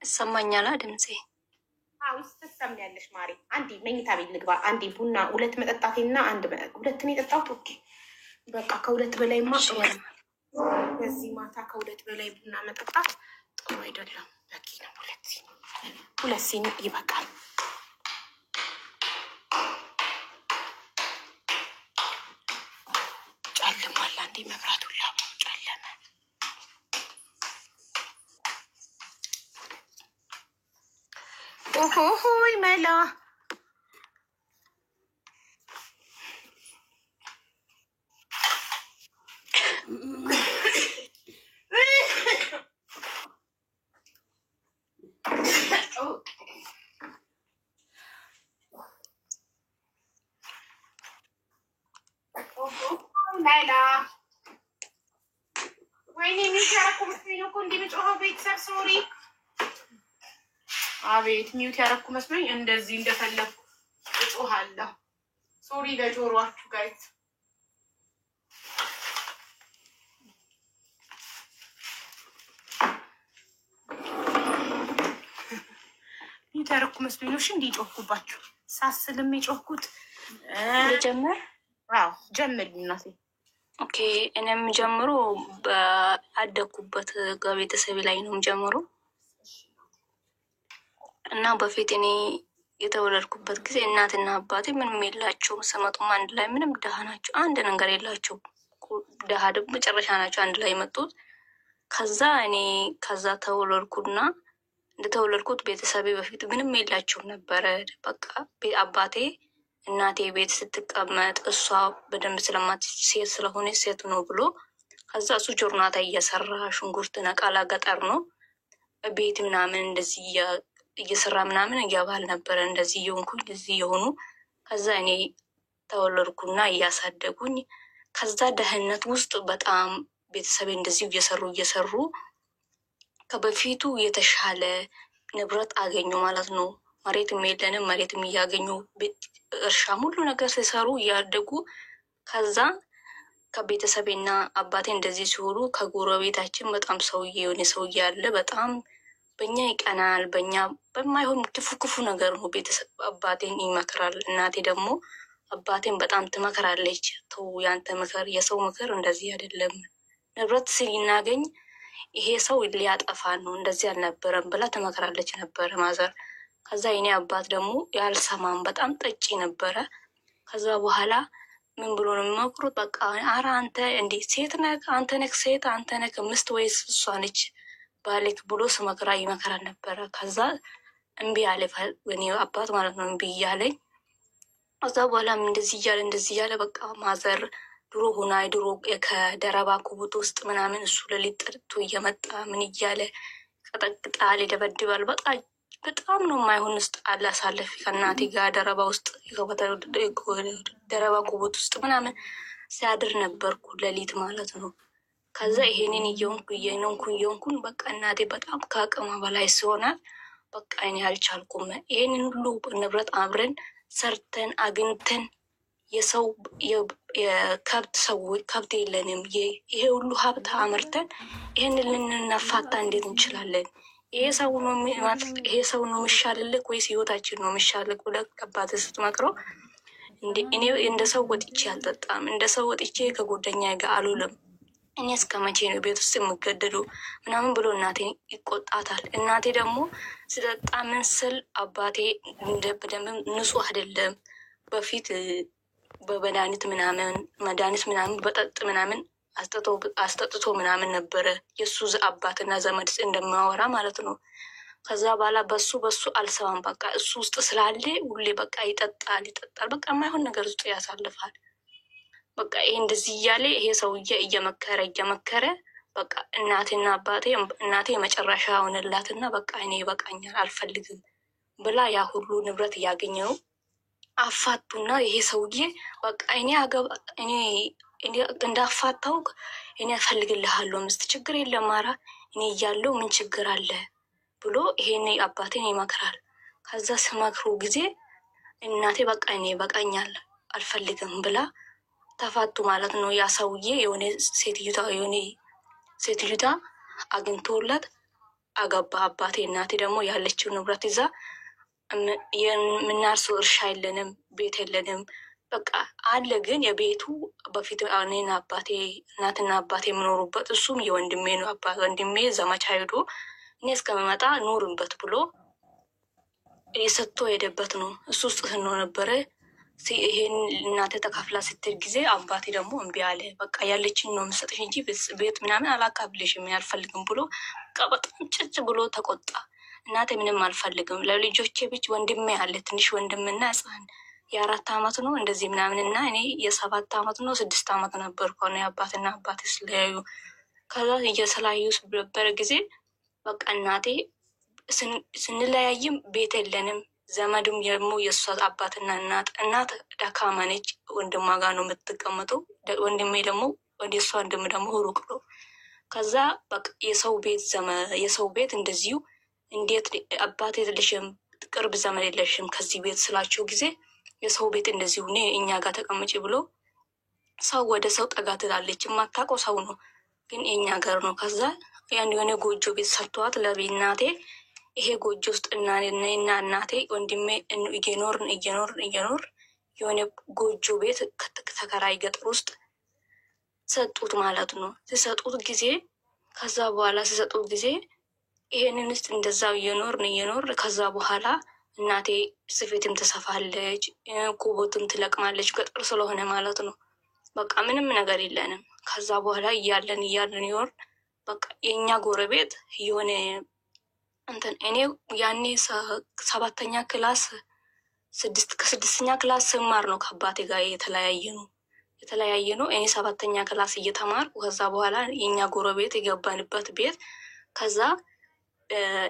ይሰማኛል ድምጼ? አዎ ትሰሚያለሽ ማሪ። አንዴ መኝታ ቤት ልግባ። አንዴ ቡና ሁለት መጠጣቴና ሁለትን የጠጣሁት ኦኬ። በቃ ከሁለት በላይማ በዚህ ማታ ከሁለት በላይ ቡና መጠጣት ጥሩ አይደለም። በቂ ነው። ሁለት ሲኒ ይበቃል። ጨልሟል። አንዴ መብራቱ ጨለመ። ኦሆሆይ መላ መላ ወይኔ የሚያረኩ መስሎኝ እኮ እንደምጮኸው ቤተሰብ ሶሪ። አቤት ሚዩት ያረኩ መስሎኝ እንደዚህ እንደፈለኩ እጮሃለሁ። ሶሪ ለጆሮአችሁ ጋይት። ሚዩት ያረኩ መስሎኝ ነው እንዲህ ጮህኩባችሁ። ሳስልም የጮህኩት ጀመር። አዎ ጀምር እናቴ። ኦኬ እኔም ጀምሮ በአደኩበት ከቤተሰብ ላይ ነው ጀምሮ እና በፊት እኔ የተወለድኩበት ጊዜ እናትና አባቴ ምንም የላቸውም። ስመጡም አንድ ላይ ምንም ደሃ ናቸው። አንድ ነገር የላቸው። ደሃ ደግሞ መጨረሻ ናቸው አንድ ላይ የመጡት። ከዛ እኔ ተወለድኩና እንደተወለድኩት ቤተሰቤ በፊት ምንም የላቸውም ነበረ። በቃ አባቴ እናቴ ቤት ስትቀመጥ እሷ በደንብ ሴት ስለሆነ ሴት ነው ብሎ ከዛ እሱ ጆርናታ እየሰራ ሽንኩርት ነቃላ ገጠር ነው ቤት ምናምን እንደዚህ እየሰራ ምናምን እያባል ነበረ። እንደዚህ እየሆንኩኝ እዚህ የሆኑ ከዛ እኔ ተወለድኩና እያሳደጉኝ ከዛ ደህንነት ውስጥ በጣም ቤተሰቤ እንደዚህ እየሰሩ ከበፊቱ የተሻለ ንብረት አገኙ ማለት ነው። መሬትም የለንም፣ መሬትም እያገኙ እርሻም ሁሉ ነገር ሲሰሩ እያደጉ ከዛ ከቤተሰቤና አባቴ እንደዚህ ሲሆኑ ከጎረቤታችን በጣም የሆነ ሰውዬ አለ። በጣም በእኛ ይቀናል። በእኛ በማይሆን ክፉ ነገር ነው ቤተሰብ አባቴን ይመክራል። እናቴ ደግሞ አባቴን በጣም ትመክራለች። ተው ያንተ ምክር የሰው ምክር እንደዚህ አይደለም፣ ንብረት ሲናገኝ ይሄ ሰው ሊያጠፋ ነው፣ እንደዚህ አልነበረም ብላ ትመክራለች ነበረ ማዘር። ከዛ የኔ አባት ደግሞ ያልሰማም በጣም ጠጪ ነበረ። ከዛ በኋላ ምን ብሎ ነው የሚመክሩት? በቃ አረ አንተ እንዴ ሴት ነህ አንተ ነህ ሴት አንተ ነህ ምስት ወይስ እሷ ነች ባልክ ብሎ ስመክራ ይመክራል ነበረ። ከዛ እምቢ አለ እኔ አባት ማለት ነው እምቢ እያለኝ። ከዛ በኋላም እንደዚህ እያለ በቃ ማዘር ድሮ ከደረባ ኩቡት ውስጥ ምናምን እሱ ለሊት ጠርቶ እየመጣ ምን እያለ ቀጠቅጣል፣ ይደበድባል። በጣም ነው የማይሆን ውስጥ አላሳለፍ ከእናቴ ጋር ደረባ ውስጥ ደረባ ኩቡት ውስጥ ምናምን ሲያድር ነበርኩ ለሊት ማለት ነው። ከዛ ይሄንን እየሆንኩኝ በቃ እናቴ በጣም ከአቅሟ በላይ ሲሆናል በቃ እኔ አልቻልኩም። ይሄንን ሁሉ ንብረት አብረን ሰርተን አግኝተን የሰው ከብት የለንም። ይሄ ሁሉ ሀብት አምርተን ይህንን ልንነፋታ እንዴት እንችላለን? ይሄ ሰው ነው የሚሻልልክ ወይስ ህይወታችን ነው የሚሻልክ ብለህ አባት ስትመክረው እኔ እንደ ሰው ወጥቼ አልጠጣም፣ እንደ ሰው ወጥቼ ከጓደኛ ጋር አልውልም፣ እኔ እስከ መቼ ነው ቤት ውስጥ የምገደዱ ምናምን ብሎ እናቴ ይቆጣታል። እናቴ ደግሞ ስጠጣ ምን ስል አባቴ በደንብ ንጹህ አይደለም በፊት በመድኃኒት ምናምን በጠጥ ምናምን አስጠጥቶ ምናምን ነበረ የእሱ አባትና ዘመድ እንደሚያወራ ማለት ነው። ከዛ በኋላ በሱ አልሰማም። በቃ እሱ ውስጥ ስላለ ሁሌ በቃ ይጠጣል። በቃ የማይሆን ነገር ውስጥ ያሳልፋል። በቃ ይሄ እንደዚህ እያለ ይሄ ሰውዬ እየመከረ በቃ እናቴ የመጨረሻ ሆነላትና በቃ እኔ ይበቃኛል አልፈልግም ብላ ያ ሁሉ ንብረት እያገኘው አፋቱና ይሄ ሰውዬ በቃ እኔ እንዳፋታው እኔ እፈልግልሃለሁ ምስት ችግር የለም ማራ እኔ እያለው ምን ችግር አለ ብሎ ይሄን አባቴን ይመክራል። ከዛ ስመክሩ ጊዜ እናቴ በቃ እኔ ይበቃኛል አልፈልግም ብላ ተፋቱ ማለት ነው። ያ ሰውዬ የሆነ ሴትዮታ አግኝቶላት አገባ አባቴ። እናቴ ደግሞ ያለችው ንብረት ይዛ የምናርሰው እርሻ የለንም፣ ቤት የለንም። በቃ አለ ግን የቤቱ በፊት እኔና አባቴ እናትና አባቴ የምኖሩበት እሱም የወንድሜ ነው። ወንድሜ ዘመቻ ሄዶ እኔ እስከመመጣ ኑርበት ብሎ የሰጥቶ ሄደበት ነው። እሱ ውስጥ ስኖ ነበረ። ይሄን እናቴ ተካፍላ ስትል ጊዜ አባቴ ደግሞ እምቢ አለ። በቃ ያለችኝ ነው የምሰጥሽ እንጂ ቤት ምናምን አላካፍልሽም አልፈልግም ብሎ በጣም ጭጭ ብሎ ተቆጣ። እናቴ ምንም አልፈልግም ለልጆቼ ብቻ ወንድሜ አለ ትንሽ ወንድምና ህፃን የ4 ዓመት ነው እንደዚህ ምናምን እና እኔ የ7 ዓመት ነው 6 ዓመት ነበር ከሆነ የአባትና አባቴ ስለያዩ ከዛ እየሰላዩ በነበረ ጊዜ በቃ እናቴ ስንለያይም ቤት የለንም። ዘመድም ደግሞ የእሷ አባትና እናት ደካማ ነች። ወንድሟ ጋር ነው የምትቀመጠው። ወንድሜ ደግሞ ወደ እሷ ወንድም ደግሞ ሩቅ ነው። ከዛ በቃ የሰው ቤት እንደዚሁ እንዴት አባቴ የለሽም ቅርብ ዘመድ የለሽም ከዚህ ቤት ስላቸው ጊዜ የሰው ቤት እንደዚሁ እኛ ጋር ተቀምጪ ብሎ ሰው ወደ ሰው ጠጋ ትላለች። የማታውቀው ሰው ነው ግን የኛ ሀገር ነው። ከዛ ያን የሆነ ጎጆ ቤት ሰርተዋት ለቤናቴ ይሄ ጎጆ ውስጥ እና እናቴ ወንድሜ እየኖር የሆነ ጎጆ ቤት ተከራይ ገጠር ውስጥ ሰጡት ማለት ነው። ሲሰጡት ጊዜ ከዛ በኋላ ሲሰጡት ጊዜ ይሄንን ውስጥ እንደዛው እየኖር ከዛ በኋላ እናቴ ስፌትም ትሰፋለች፣ ኩቦትም ትለቅማለች። ገጠር ስለሆነ ማለት ነው። በቃ ምንም ነገር የለንም። ከዛ በኋላ እያለን ይወር በቃ የኛ ጎረቤት የሆነ እንትን እኔ ያኔ 7ኛ ክላስ ከ6ኛ ክላስ ስማር ነው ከአባቴ ጋር የተለያየ ነው። እኔ 7ኛ ክላስ እየተማርኩ ከዛ በኋላ የኛ ጎረቤት የገባንበት ቤት ከዛ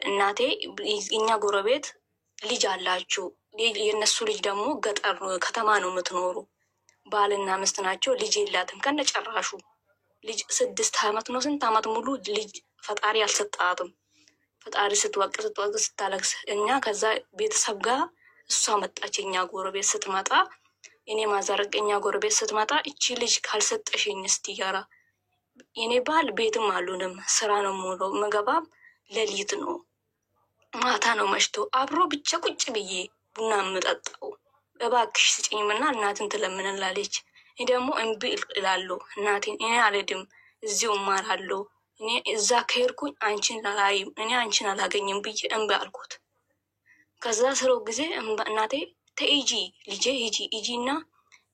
እናቴ የኛ ጎረቤት ልጅ አላችሁ። የነሱ ልጅ ደግሞ ገጠር ከተማ ነው የምትኖሩ። ባልና ሚስት ናቸው። ልጅ የላትም ከነጨራሹ። ልጅ 6 ዓመት ነው ስንት ዓመት ሙሉ ልጅ ፈጣሪ አልሰጣትም። ፈጣሪ ስትወቅስ ስታለቅስ እኛ ከዛ ቤተሰብ ጋር እሷ መጣች። የኛ ጎረቤት ስትመጣ እኔ ማዘረግ የኛ ጎረቤት ስትመጣ እቺ ልጅ ካልሰጠሽኝ እስቲ ያራ የኔ ባል ቤትም አሉንም ስራ ነው ሙሉ ምገባም ሌሊት ነው ማታ ነው መሽቶ አብሮ ብቻ ቁጭ ብዬ ቡና የምጠጣው እባክሽ ስጭኝምና እናትን ትለምንላለች። እኔ ደግሞ እምቢ እላለሁ። እናቴን እኔ አልሄድም እዚሁ እማራለሁ። እኔ እዛ ከሄድኩኝ አንቺን አላይም እኔ አንቺን አላገኝም ብዬ እምቢ አልኩት። ከዛ ስለው ጊዜ እናቴ ተይጂ ልጄ ሂጂ እና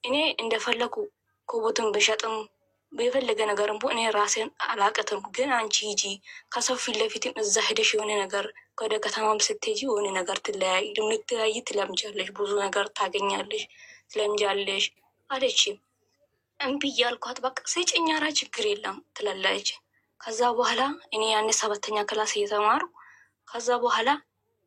እኔ እንደፈለኩ ኮቦትን ብሸጥም የፈለገ ነገርም እኔ ራሴን አላቀትም፣ ግን አንቺ ሂጂ ከሰው ፊት ለፊትም እዛ ሄደሽ የሆነ ነገር ወደ ከተማም ስትሄጂ የሆነ ነገር ትለያይ ትለምጃለሽ፣ ብዙ ነገር ታገኛለሽ፣ ትለምጃለሽ አለች። እምቢ እያልኳት በቃ ስጭኝ ኧረ ችግር የለም ትላለች። ከዛ በኋላ እኔ ያኔ 7ኛ ክላስ እየተማሩ ከዛ በኋላ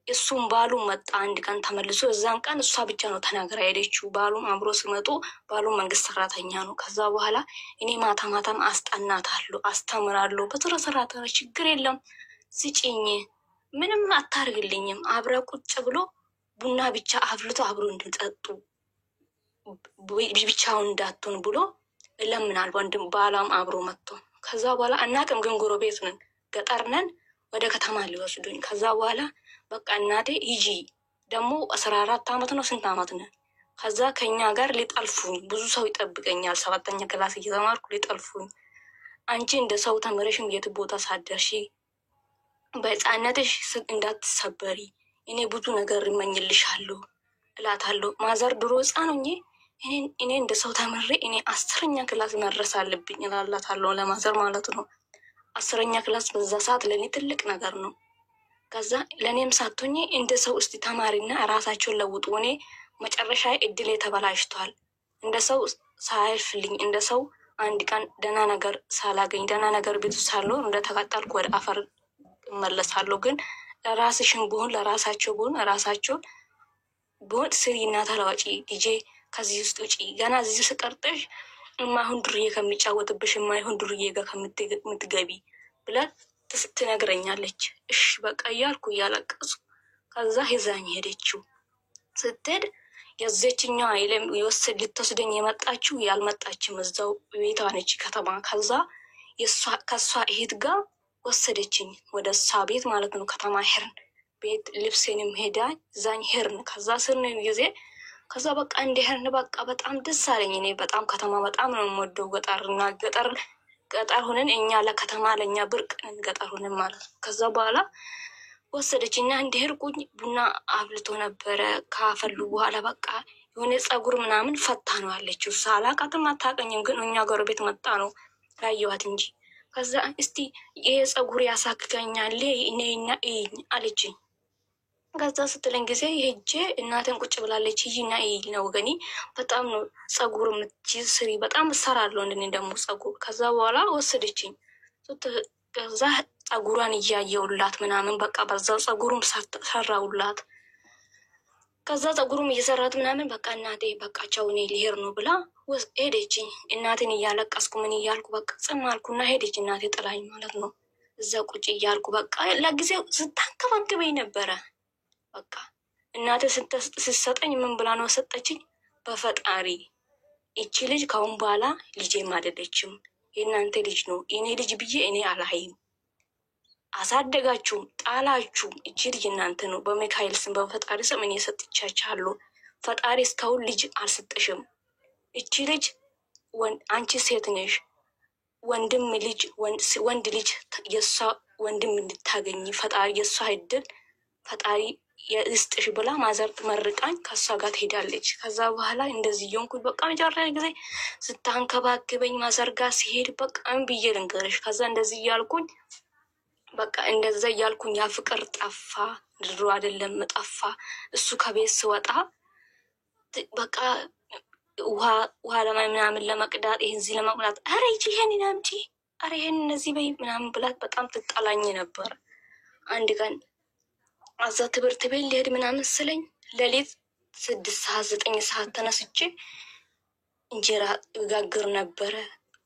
እሱም ባሉም መጣ አንድ ቀን ተመልሶ። እዛን ቀን እሷ ብቻ ነው ተናግራ ሄደችው። ባሉም አብሮ ሲመጡ ባሉም መንግስት ሰራተኛ ነው። ከዛ በኋላ እኔ ማታም አስጠናታለሁ፣ አስተምራለሁ በስርዓት ችግር የለም ስጭኝ ምንም አታርግልኝም፣ አብረ ቁጭ ብሎ ቡና ብቻ አፍልቶ አብሮ እንድጠጡ ብቻውን እንዳትሆን ብሎ ለምናል። ወንድም ባላም አብሮ መጥቶ ከዛ በኋላ አናቅም ግን ጎረቤት ነን፣ ገጠር ነን። ወደ ከተማ ሊወስዱኝ ከዛ በኋላ በቃ እናቴ ሂጂ ደግሞ 14 ዓመት ነው ስንት ዓመት ነን። ከዛ ከኛ ጋር ሊጠልፉኝ ብዙ ሰው ይጠብቀኛል። 7ኛ ክላስ እየተማርኩ ሊጠልፉኝ አንቺ እንደ ሰው ተምረሽም የት ቦታ ሳደርሺ በህፃነትሽ እንዳትሰበሪ እኔ ብዙ ነገር ይመኝልሻለሁ እላታለሁ። ማዘር ድሮ ህፃን ሆኜ እኔ እንደ ሰው ተምሬ እኔ 10ኛ ክላስ መድረስ አለብኝ እላላታለሁ ለማዘር ማለት ነው። 10ኛ ክላስ በዛ ሰዓት ለእኔ ትልቅ ነገር ነው። ከዛ ለእኔም ሳትሆኝ እንደ ሰው እስቲ ተማሪና ራሳቸውን ለውጡ። እኔ መጨረሻ እድሌ ተበላሽቷል። እንደ ሰው ሳያልፍልኝ እንደ ሰው አንድ ቀን ደህና ነገር ሳላገኝ ደህና ነገር ቤቱ ሳልኖር እንደተቃጠልኩ ወደ አፈር እመለሳለሁ። ግን ለራስሽን ቢሆን ለራሳቸው ቢሆን ራሳቸውን ቢሆን ስሪና ተለዋጪ ልጄ ከዚህ ውስጥ ውጪ ገና እዚህ ስቀርጥሽ የማይሆን ዱርዬ ከሚጫወትብሽ የማይሆን ዱርዬ ጋር ከምትገቢ ብላት ትነግረኛለች። እሺ በቃ እያልኩ እያለቀሱ ከዛ ሄዛኝ ሄደችው። ስትሄድ የዘችኛዋ ልትወስደኝ የመጣችው ያልመጣችም እዛው ቤቷ ነች ከተማ። ከዛ ከሷ እህት ጋር ወሰደችኝ ወደ እሷ ቤት ማለት ነው። ከተማ ሄርን ቤት ልብሴንም ሄዳ እዛኝ ሄርን። ከዛ ስርን ጊዜ ከዛ በቃ እንደ ሄርን በቃ በጣም ደስ አለኝ። እኔ በጣም ከተማ በጣም ነው የምወደው። ገጠርና ገጠር ሆነን እኛ ለከተማ ለእኛ ብርቅ ነን ገጠር ሆነን ማለት ነው። ከዛ በኋላ ወሰደችና እንደሄድኩኝ ቡና አብልቶ ነበረ። ካፈሉ በኋላ በቃ የሆነ ጸጉር ምናምን ፈታ ነው አለችው። ሳላቃትም አታውቀኝም፣ ግን እኛ ጎረቤት መጣ ነው ያየኋት እንጂ። ከዛ እስቲ ይሄ ጸጉር ያሳክከኛል እኔና እይኝ አለችኝ። ከዛ ስትለኝ ጊዜ ሄጄ እናቴን ቁጭ ብላለች። ይህና ይል ነው ወገኒ በጣም ነው ጸጉር የምትይዝ ስሪ፣ በጣም እሰራለሁ እንደኔ ደግሞ ጸጉር። ከዛ በኋላ ወሰደችኝ። ከዛ ጸጉሯን እያየውላት ምናምን በቃ በዛው ጸጉሩም ሰራውላት። ከዛ ጸጉሩም እየሰራት ምናምን በቃ እናቴ በቃ ቻው እኔ ልሄድ ነው ብላ ሄደችኝ። እናቴን እያለቀስኩ ምን እያልኩ በቃ ጽም አልኩና ሄደች እናቴ ጥላኝ ማለት ነው። እዛ ቁጭ እያልኩ በቃ ለጊዜው ስታንከባክበኝ ነበረ። በቃ እናቴ ስትሰጠኝ ምን ብላ ነው ሰጠችኝ? በፈጣሪ ይቺ ልጅ ካሁን በኋላ ልጄም አይደለችም የእናንተ ልጅ ነው፣ እኔ ልጅ ብዬ እኔ አላይም። አሳደጋችሁም ጣላችሁም እቺ ልጅ እናንተ ነው። በሚካኤል ስም በፈጣሪ ስም እኔ ሰጥቻችኋለሁ። ፈጣሪ እስካሁን ልጅ አልሰጠሽም። እቺ ልጅ አንቺ ሴት ነሽ፣ ወንድም ልጅ ወንድ ልጅ የእሷ ወንድም እንድታገኝ ፈጣሪ የእሷ እድል ፈጣሪ የእስጥሽ ብላ ማዘር መርቃኝ ከእሷ ጋር ትሄዳለች። ከዛ በኋላ እንደዚህ እየሆንኩኝ በቃ መጨረሻ ጊዜ ስታንከባክበኝ ማዘር ጋር ሲሄድ በቃ ብዬ ልንገርሽ። ከዛ እንደዚህ እያልኩኝ በቃ እንደዛ እያልኩኝ ያ ፍቅር ጠፋ፣ ድሮ አይደለም ጠፋ። እሱ ከቤት ስወጣ በቃ ውሃ ምናምን ለመቅዳት ይህን እዚህ ለመቅዳት አረ ይቺ ይሄንን አምጪ፣ አረ ይሄን እነዚህ በይ ምናምን ብላት በጣም ትጣላኝ ነበር። አንድ ቀን አዛ ትምህርት ቤት ሊሄድ ምናምን ስለኝ ሌሊት 6 ሰዓት 9 ሰዓት ተነስቼ እንጀራ እጋግር ነበረ።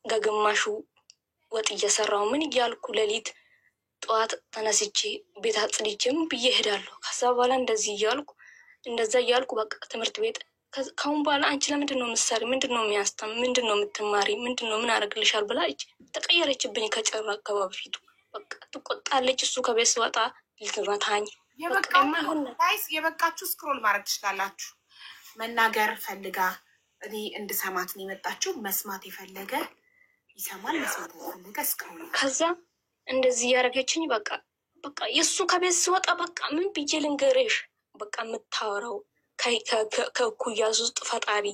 ከግማሹ ወጥ እየሰራው ምን እያልኩ ሌሊት ጠዋት ተነስቼ ቤት አጽድቼም ብዬ እሄዳለሁ። ከዛ በኋላ እንደዛ እያልኩ በቃ ትምህርት ቤት ካሁን በኋላ አንቺ ለምንድን ነው ምሳሌ ምንድን ነው የሚያስተም ምንድን ነው የምትማሪ ምንድን ነው ምን አደርግልሻል ብላ ተቀየረችብኝ። ከጨራ አካባቢ ፊቱ በቃ ትቆጣለች። እሱ ከቤት ስወጣ ልትመታኝ። የበቃችሁ ስክሮል ማድረግ ትችላላችሁ። መናገር ፈልጋ እኔ እንድሰማት ነው የመጣችሁ። መስማት የፈለገ ይሰማል፣ መስማት የፈለገ ስክሮል። ከዛ እንደዚህ እያደረገችኝ በቃ የእሱ ከቤት ስወጣ በቃ ምን ብዬ ልንገርሽ? በቃ የምታወራው ከእኩያዝ ውስጥ ፈጣሪ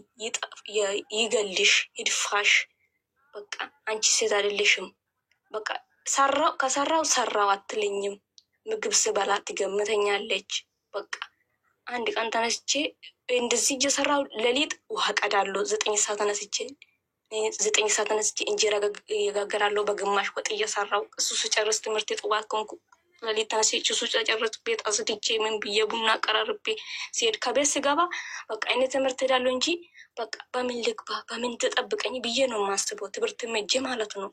ይገልሽ ይድፋሽ። በቃ አንቺ ሴት አይደለሽም። በቃ ከሰራው አትለኝም። ምግብ ስበላ ትገምተኛለች። በቃ አንድ ቀን ተነስቼ እንደዚህ እየሰራው ሌሊት ውሃ ቀዳለሁ። 9 ሰዓት ተነስቼ እንጀራ እየጋገራለሁ። በግማሽ ወጥ እየሰራው እሱ ስጨርስ ትምህርት የጥዋት ከሆንኩ ሌሊት ተነስቼ እሱ ስጨርስ ቤት አስድቼ ምን ብዬ ቡና ቀራርቤ ሲሄድ ከቤት ስገባ በቃ እኔ ትምህርት ሄዳለሁ እንጂ በቃ በምን ልግባ በምን ትጠብቀኝ ብዬ ነው የማስበው። ትምህርት መጄ ማለት ነው።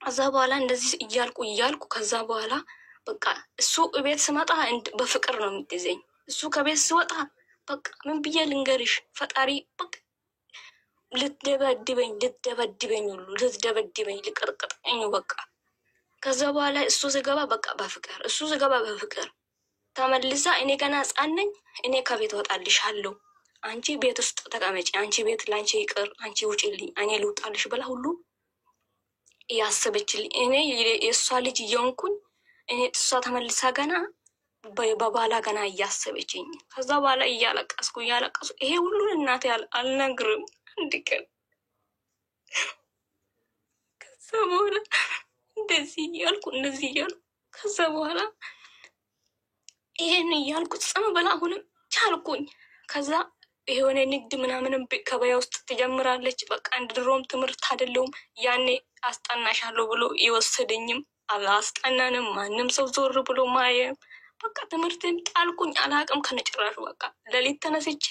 ከዛ በኋላ እንደዚህ እያልኩ ከዛ በኋላ በቃ እሱ ቤት ስመጣ በፍቅር ነው የምትይዘኝ። እሱ ከቤት ስወጣ በቃ ምን ብዬ ልንገርሽ? ፈጣሪ በቃ ልትደበድበኝ ሁሉ ልትደበድበኝ ልቀጥቅጠኝ በቃ። ከዛ በኋላ እሱ ስገባ በቃ በፍቅር ተመልሳ እኔ ገና ሕፃን ነኝ። እኔ ከቤት ወጣልሻለሁ፣ አንቺ ቤት ውስጥ ተቀመጪ፣ አንቺ ቤት ለአንቺ ይቅር፣ አንቺ ውጪልኝ፣ እኔ ልውጣልሽ ብላ ሁሉ እያሰበችልኝ እኔ የእሷ ልጅ እየሆንኩኝ እኔ እሷ ተመልሳ ገና በባላ ገና እያሰበችኝ። ከዛ በኋላ እያለቀስኩ ይሄ ሁሉን እናቴ አልነግርም አንድ ቀን። ከዛ በኋላ እንደዚህ እያልኩ ከዛ በኋላ ይሄን እያልኩ ጽም ብላ አሁንም ቻልኩኝ። ከዛ የሆነ ንግድ ምናምንም ከበያ ውስጥ ትጀምራለች። በቃ እንደ ድሮም ትምህርት አይደለውም። ያኔ አስጠናሻለሁ ብሎ ይወሰደኝም አላስጠናንም። ማንም ሰው ዞር ብሎ ማየም። በቃ ትምህርትን ጣልኩኝ። አላቅም ከነጭራሹ በቃ ሌሊት ተነስቼ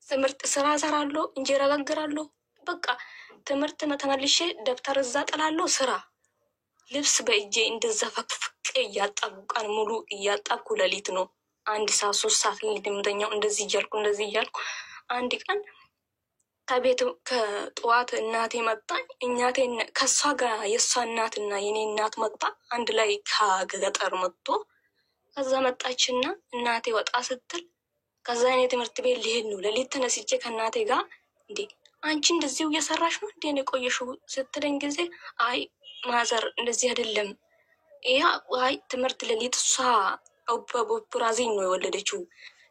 ትምህርት ስራ ሰራለሁ፣ እንጀራ ጋግራለሁ። በቃ ትምህርት ተመልሼ ደብተር እዛ ጥላለሁ። ስራ ልብስ በእጄ እንደዛ ፈቅፍቅ እያጠብኩ ቀን ሙሉ እያጠብኩ ሌሊት ነው 1 ሰዓት 3 ሰዓት ልድምተኛው እንደዚህ እያልኩ አንድ ቀን ከቤት ከጠዋት እናቴ መጣኝ። እናቴ ከእሷ ጋር የእሷ እናትና የኔ እናት መጣ አንድ ላይ ከገጠር መጥቶ ከዛ መጣችና እናቴ ወጣ ስትል ከዛ እኔ ትምህርት ቤት ልሄድ ነው ሌሊት ተነስቼ ከእናቴ ጋር እንዴ አንቺ እንደዚሁ እየሰራሽ ነው እንዴ የቆየሽው ስትለኝ ጊዜ አይ ማዘር እንደዚህ አይደለም ይሄ አይ ትምህርት ሌሊት እሷ በብራዚል ነው የወለደችው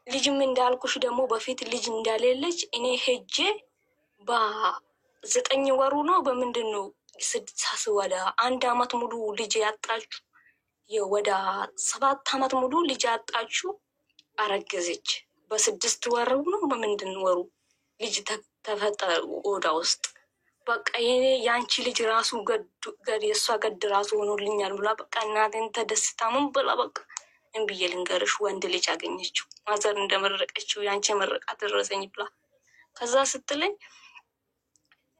ልጅም እንዳልኩሽ ደግሞ በፊት ልጅ እንዳሌለች እኔ ሄጄ በ9 ወሩ ነው በምንድን ነው ስድሳስ ወደ 1 አመት ሙሉ ልጅ ያጣችሁ ወደ 7 አመት ሙሉ ልጅ ያጣችሁ አረገዘች። በ6 ወሩ ነው በምንድን ወሩ ልጅ ተፈጠረ ወዳ ውስጥ በቃ የኔ ያንቺ ልጅ ራሱ ገድ የሷ ገድ ራሱ ሆኖልኛል ብላ በቃ እናቴን ተደስታ ምን ብላ በቃ እንብዬ ልንገርሽ ወንድ ልጅ አገኘችው ማዘር እንደመረቀችው ያንቺ መረቃት ደረሰኝ ብላ ከዛ ስትለኝ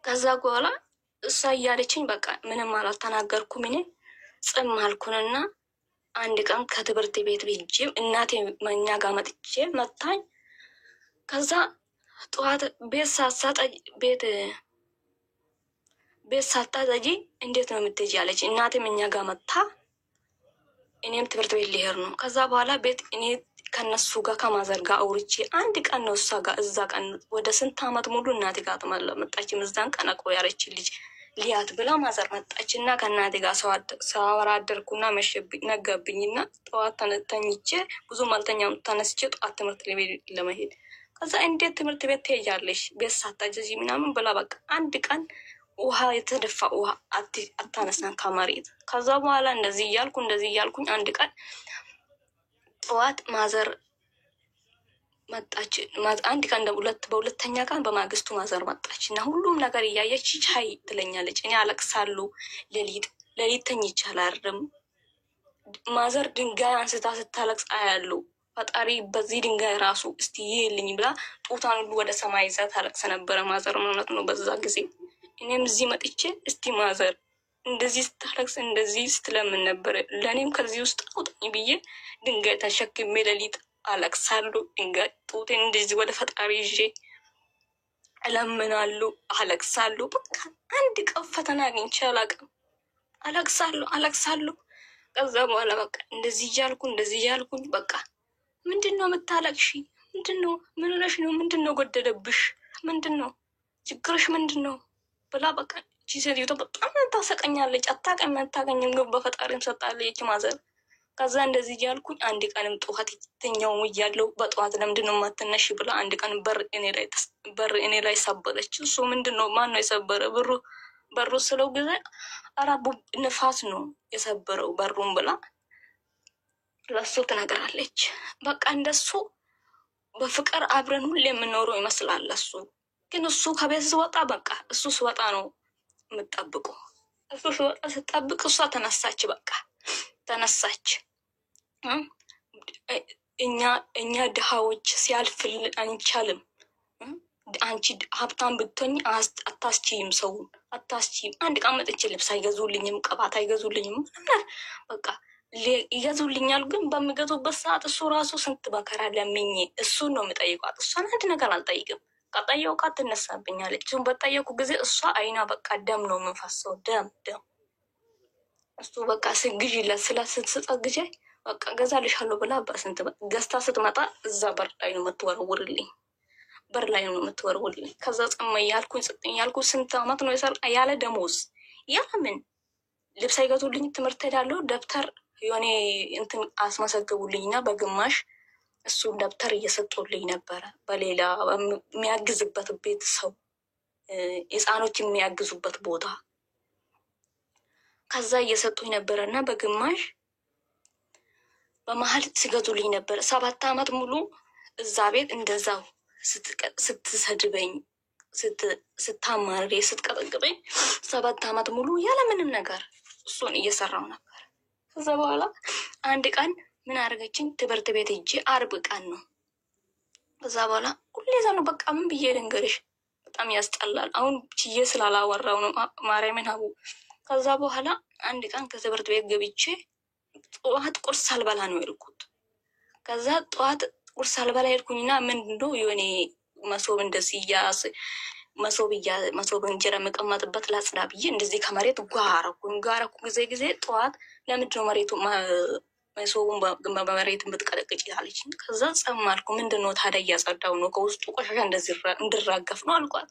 ከዛ በኋላ እሷ እያለችኝ በቃ ምንም አላተናገርኩም። እኔ ጽም አልኩንና አንድ ቀን ከትምህርት ቤት ብዬ እናቴ መኛ ጋር መጥቼ መታኝ። ከዛ ጠዋት ቤት ሳሳጣ ቤት ሳታጠጂ እንዴት ነው የምትሄጂ አለች። እናቴም እኛ ጋር መታ እኔም ትምህርት ቤት ሊሄድ ነው። ከዛ በኋላ ቤት እኔ ከነሱ ጋር ከማዘር ጋር አውርቼ አንድ ቀን ነው እሷ ጋር እዛ ቀን ወደ ስንት አመት ሙሉ እናቴ ጋር መጣችም። እዛን ቀን አቆ ያረች ልጅ ሊያት ብላ ማዘር መጣች እና ከእናቴ ጋር ሳወራ አደርኩና መሸብኝ ነጋብኝና ጠዋት ተነተኝቼ ብዙ ማልተኛም ተነስቼ ጠዋት ትምህርት ቤት ለመሄድ ከዛ እንዴት ትምህርት ቤት ትሄጃለሽ ቤት ሳታጀዚ ምናምን ብላ በቃ አንድ ቀን ውሃ የተደፋ ውሃ አታነሳን ከመሬት። ከዛ በኋላ እንደዚህ እያልኩኝ አንድ ቀን ጠዋት ማዘር መጣች። አንድ ቀን በሁለተኛ ቀን በማግስቱ ማዘር መጣች እና ሁሉም ነገር እያየች ቻይ ትለኛለች። እኔ አለቅሳለሁ። ሌሊት ተኝቼ አላድርም። ማዘር ድንጋይ አንስታ ስታለቅስ አያለሁ። ፈጣሪ በዚህ ድንጋይ ራሱ እስቲ ይልኝ ብላ ጡታን ሁሉ ወደ ሰማይ ይዛ ታለቅስ ነበረ ማዘር ማለት ነው በዛ ጊዜ። እኔም እዚህ መጥቼ እስቲ ማዘር እንደዚህ ስታለቅስ እንደዚህ ስትለምን ነበረ ለእኔም ከዚህ ውስጥ አውጣኝ ብዬ ድንጋይ ተሸክሜ ሌሊት አለቅሳለሁ። ድንጋይ ጡቴን እንደዚህ ወደ ፈጣሪ ይዤ እለምናለሁ፣ አለቅሳለሁ። በቃ አንድ ቀን ፈተና አግኝቼ አላውቅም። አለቅሳለሁ። ከዛ በኋላ በቃ እንደዚህ እያልኩኝ በቃ ምንድን ነው የምታለቅሺ? ምንድን ነው ምን ሆነሽ ነው? ምንድን ነው ጎደለብሽ? ምንድን ነው ችግርሽ? ምንድን ነው ብላ በቃ እቺ ሴትዮ በጣም ታሰቀኛለች። አታውቅም ግን በፈጣሪም ሰጣለች ማዘር። ከዛ እንደዚህ እያልኩኝ አንድ ቀንም ጠዋት ተኛው እያለሁ በጠዋት ለምንድን ነው የማትነሺ ብላ አንድ ቀን በር እኔ ላይ ሰበረች። እሱ ምንድን ነው ማን ነው የሰበረ በሩ ስለው ጊዜ አራቡ ንፋስ ነው የሰበረው በሩን ብላ ለሱ ትነግራለች። በቃ እንደሱ በፍቅር አብረን ሁሌ የምኖረው ይመስላል እሱ ግን እሱ ከቤት ስወጣ በቃ እሱ ስወጣ ነው የምጠብቀው። እሱ ስወጣ ስጠብቅ እሷ ተነሳች። በቃ ተነሳች። እኛ ድሃዎች ሲያልፍልን አንቻልም። አንቺ ሀብታም ብትሆኝ አታስችይም፣ ሰውን አታስችይም። አንድ ቀን መጥቼ ልብስ አይገዙልኝም፣ ቅባት አይገዙልኝም፣ ምንም በቃ ይገዙልኛል። ግን በሚገዙበት ሰዓት እሱ ራሱ ስንት በከራ ለምኜ እሱን ነው የምጠይቋት። እሷን አንድ ነገር አልጠይቅም። ከጠየቃት ትነሳብኛለች። እሱን በጠየቁ ጊዜ እሷ አይና በቃ ደም ነው የምንፈሰው፣ ደም እሱ በቃ ስግዥለት ስትሰጠት ጊዜ በቃ ገዛልሻለሁ ብላ በስንት ገዝታ ስትመጣ እዛ በር ላይ ነው የምትወረውርልኝ። ከዛ ጽም እያልኩኝ ስንት አመት ነው ያለ ደሞዝ ያምን ልብስ አይገዙልኝ። ትምህርት ሄዳለሁ ደብተር የሆነ እንትን አስመሰግቡልኝና በግማሽ እሱን ደብተር እየሰጡልኝ ነበረ። በሌላ የሚያግዝበት ቤት ሰው ህፃኖች የሚያግዙበት ቦታ ከዛ እየሰጡኝ ነበረ እና በግማሽ በመሀል ሲገዙልኝ ነበረ። 7 አመት ሙሉ እዛ ቤት እንደዛው ስትሰድበኝ፣ ስታማርሬ፣ ስትቀጠቅጠኝ 7 አመት ሙሉ ያለምንም ነገር እሱን እየሰራው ነበር። ከዛ በኋላ አንድ ቀን ምን አደረገችኝ? ትምህርት ቤት ሄጄ አርብ ቀን ነው። ከዛ በኋላ ሁሌ እዛ ነው። በቃ ምን ብዬ ልንገርሽ፣ በጣም ያስጠላል። አሁን ችዬ ስላላወራው ነው ማርያምን ሀቡ። ከዛ በኋላ አንድ ቀን ከትምህርት ቤት ገብቼ ጠዋት ቁርስ ሳልበላ ነው የሄድኩት። ከዛ ጠዋት ቁርስ ሳልበላ ሄድኩኝና ምንድነው የሆነ መሶብ እንደዚህ መሶብ እንጀራ የምቀመጥበት ላጽዳ ብዬ እንደዚህ ከመሬት ጓረኩ ጊዜ ጠዋት ለምንድነው መሬቱ መሶቡን በመሬት ብትቀጠቅጭ አለች። ከዛ ጸማልኩ። ምንድነው ታዲያ እያጸዳው ነው ከውስጡ ቆሻሻ እንደዚህ እንድራገፍ ነው አልኳት።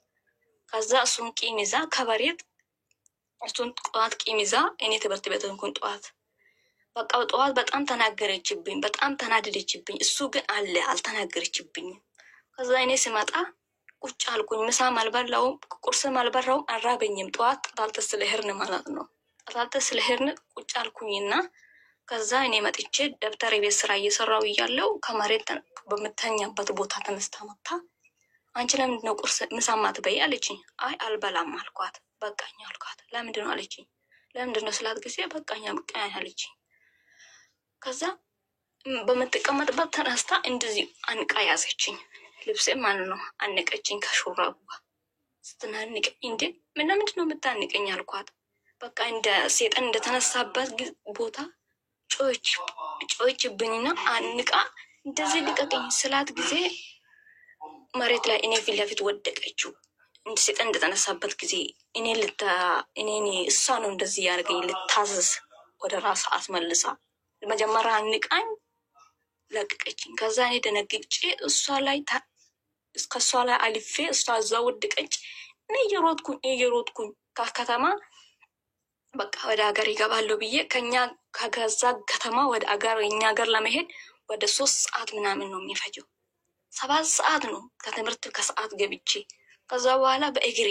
ከዛ እሱን ቂም ይዛ ከመሬት እሱን ጠዋት ቂም ይዛ እኔ ትምህርት ቤት እንኩን ጠዋት በቃ ጠዋት በጣም ተናገረችብኝ፣ በጣም ተናደደችብኝ። እሱ ግን አልተናገረችብኝም። ከዛ እኔ ስመጣ ቁጭ አልኩኝ። ምሳም አልበላውም ቁርስም አልበላውም፣ አራበኝም። ጠዋት ጠጣልተ ስለሄድን ማለት ነው። ጠጣልተ ስለሄድን ቁጭ አልኩኝና ከዛ እኔ መጥቼ ደብተር የቤት ስራ እየሰራው እያለው ከመሬት በምተኛበት ቦታ ተነስታ መጣ። አንቺ ለምንድነው ቁርስ ምሳ ማትበይ አለችኝ። አይ አልበላም አልኳት። በቃኝ አልኳት። ለምንድነው አለችኝ። ለምንድነው ስላት ጊዜ በቃኝ በቃኝ አለችኝ። ከዛ በምትቀመጥበት ተነስታ እንደዚህ አንቃ ያዘችኝ። ልብሴ ማለት ነው አነቀችኝ ከሹራቡ ስትናንቀኝ። እንዴ ምንድነው የምታንቀኝ አልኳት። በቃ እንደ ሴጣን እንደተነሳበት ቦታ ጮችብኝና አንቃ እንደዚህ ልቀቅኝ ስላት ጊዜ መሬት ላይ እኔ ፊት ለፊት ወደቀችው። እንደ ሴጣን እንደተነሳበት ጊዜ እኔ እሷ ነው እንደዚህ ያደርገኝ ልታዘዝ ወደ ራስ አስመልሳ መጀመሪያ አንቃኝ ለቀቀችኝ። ከዛ እኔ ደነግጬ እሷ ላይ አልፌ እሷ እዛ ወደቀች። እኔ እየሮጥኩኝ ከከተማ በቃ ወደ ሀገር ይገባለሁ ብዬ ከገዛ ከተማ ወደ እኛ ሀገር ለመሄድ ወደ 3 ሰዓት ምናምን ነው የሚፈጀው። 7 ሰዓት ነው ከትምህርት ከሰዓት ገብቼ። ከዛ በኋላ በእግሬ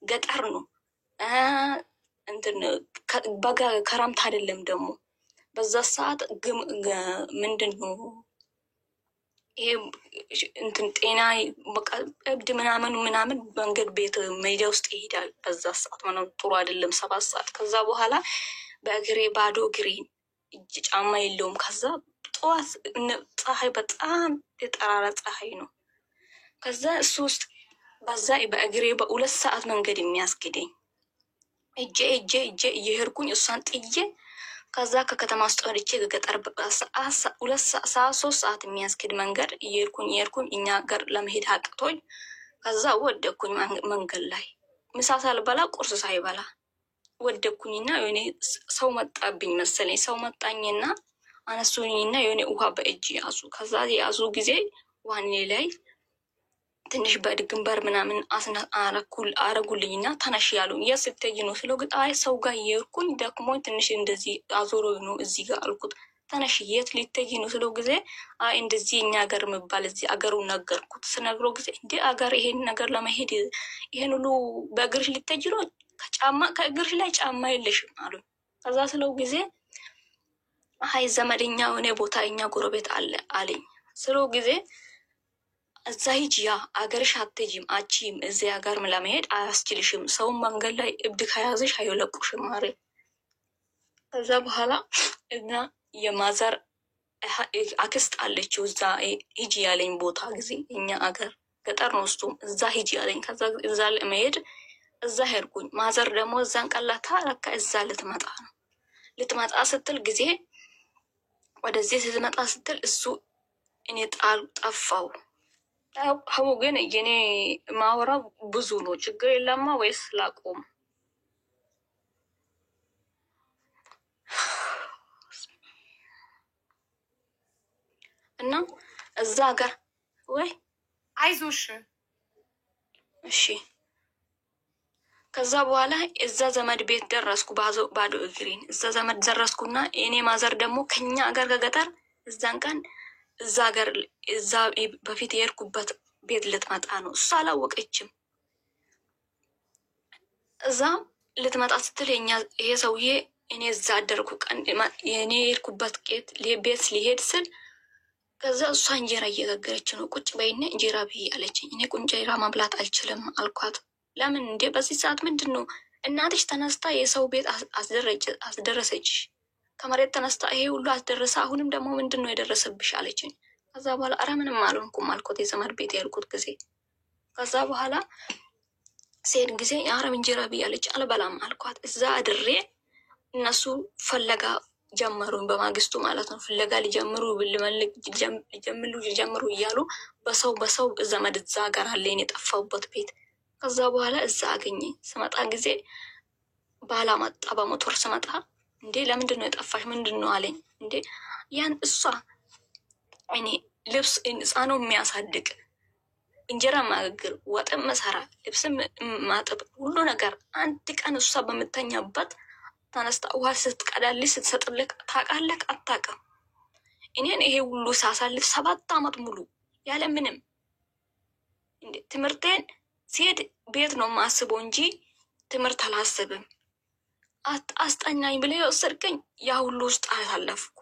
ገጠር ነው ከረምት አይደለም ደግሞ በዛ ሰዓት ምንድን ነው ይሄ ጤና በቃ እብድ ምናምን መንገድ ቤት ሜዳ ውስጥ ይሄዳል። በዛ ሰዓት ማለት ጥሩ አይደለም 7 ሰዓት። ከዛ በኋላ በእግሬ ባዶ እግሬ እጅ ጫማ የለውም። ከዛ ጠዋት ፀሐይ በጣም የጠራራ ፀሐይ ነው። ከዛ እሱ ውስጥ በዛ በእግሬ በ2 ሰዓት መንገድ የሚያስገደኝ እጄ እየሄድኩኝ እሷን ጥዬ ከዛ ከከተማ ውስጥ ወርቼ ገጠር 3 ሰዓት የሚያስኬድ መንገድ እየሄድኩኝ እኛ ሀገር ለመሄድ አቅቶኝ ከዛ ወደኩኝ መንገድ ላይ ምሳ ሳልበላ ቁርስ ሳይበላ ወደኩኝና የሆነ ሰው መጣብኝ መሰለኝ። ሰው መጣኝና አነሱኝና የሆነ ውሃ በእጅ ያዙ። ከዛ የያዙ ጊዜ ዋኔ ላይ ትንሽ በድግንበር ምናምን አረጉልኝና ተነሽ ያሉኝ። የስትይ ነው ስለው ግን አይ ሰው ጋር እየሄድኩኝ ደክሞኝ ትንሽ እንደዚህ አዞሮ ነው እዚህ ጋር አልኩት። ተነሽ የት ልትይ ነው ስለው ጊዜ አይ እንደዚህ እኛ ሀገር የሚባል እዚህ አገሩን ነገርኩት። ስነግረው ጊዜ እንዴ አገር ይሄን ነገር ለመሄድ ይሄን ሁሉ በእግርሽ ልትይ ነው? ከእግርሽ ላይ ጫማ የለሽም አሉኝ። ከዛ ስለው ጊዜ አይ ዘመደኛ የሆነ ቦታ እኛ ጎረቤት አለ አለኝ። ስለው ጊዜ እዛ ሂጂ ያ አገርሽ አትሄጂም አቺም እዚህ ሀገር ለመሄድ አያስችልሽም። ሰውን መንገድ ላይ እብድ ከያዘሽ አይለቁሽም አለኝ። ከዛ በኋላ እና የማዘር አክስት አለችው እዛ ሂጂ ያለኝ ቦታ ጊዜ እኛ አገር ገጠር ነው እሱም እዛ ሂጂ ያለኝ። ከዛ እዛ ለመሄድ እዛ ሄድኩኝ። ማዘር ደግሞ እዛን ቀላታ ለካ እዛ ልትመጣ ስትል ጊዜ ወደዚህ ስትመጣ ስትል እሱ እኔ ጠፋው። ሀቡ ግን የኔ ማወራ ብዙ ነው። ችግር የለማ ወይስ ላቆም? እና እዛ ጋር ወይ አይዞሽ እሺ። ከዛ በኋላ እዛ ዘመድ ቤት ደረስኩ። ባዶ እግሬን እዛ ዘመድ ደረስኩና እኔ ማዘር ደግሞ ከኛ አገር ከገጠር እዛን ቀን እዛ ሀገር እዛ በፊት የሄድኩበት ቤት ልትመጣ ነው። እሷ አላወቀችም። እዛ ልትመጣ ስትል ይሄ ሰውዬ እኔ እዛ አደርኩ ቀን የኔ የሄድኩበት ቤት ሊሄድ ስል ከዛ እሷ እንጀራ እየጋገረች ነው። ቁጭ በይነ እንጀራ ብይ አለችኝ። እኔ እንጀራ ማብላት አልችልም አልኳት። ለምን እንዴ በዚህ ሰዓት ምንድን ነው? እናትሽ ተነስታ የሰው ቤት አስደረሰች። ከመሬት ተነስታ ይሄ ሁሉ አስደረሰ። አሁንም ደግሞ ምንድን ነው የደረሰብሽ አለችኝ። ከዛ በኋላ አረ ምንም አልሆንኩም አልኩት። የዘመድ ቤት ያልኩት ጊዜ ከዛ በኋላ ሴት ጊዜ የአረብ እንጀራ ብያለች። አልበላም አልኳት። እዛ አድሬ እነሱ ፈለጋ ጀመሩን። በማግስቱ ማለት ነው ፍለጋ ሊጀምሩ ሊጀምሩ እያሉ በሰው ዘመድ እዛ ጋር አለኝ የጠፋውበት ቤት ከዛ በኋላ እዛ አገኘኝ። ስመጣ ጊዜ ባላ መጣ በሞቶር ስመጣ እንዴ ለምንድን ነው የጠፋሽ? ምንድን ነው አለኝ። እንዴ ያን እሷ እኔ ልብስ ህፃኑ የሚያሳድግ እንጀራ ማግግር ወጥም መሰራ ልብስም ማጥብ ሁሉ ነገር አንድ ቀን እሷ በምተኛበት ተነስታ ውሃ ስትቀዳልሽ ስትሰጥልቅ ታውቃለህ አታውቅም? እኔን ይሄ ሁሉ ሳሳልፍ 7 ዓመት ሙሉ ያለ ምንም እንዴ ትምህርቴን ሲሄድ ቤት ነው ማስበው እንጂ ትምህርት አላስብም። አስጠኛኝ ብለ የወሰድከኝ ያ ሁሉ ውስጥ አሳለፍኩ።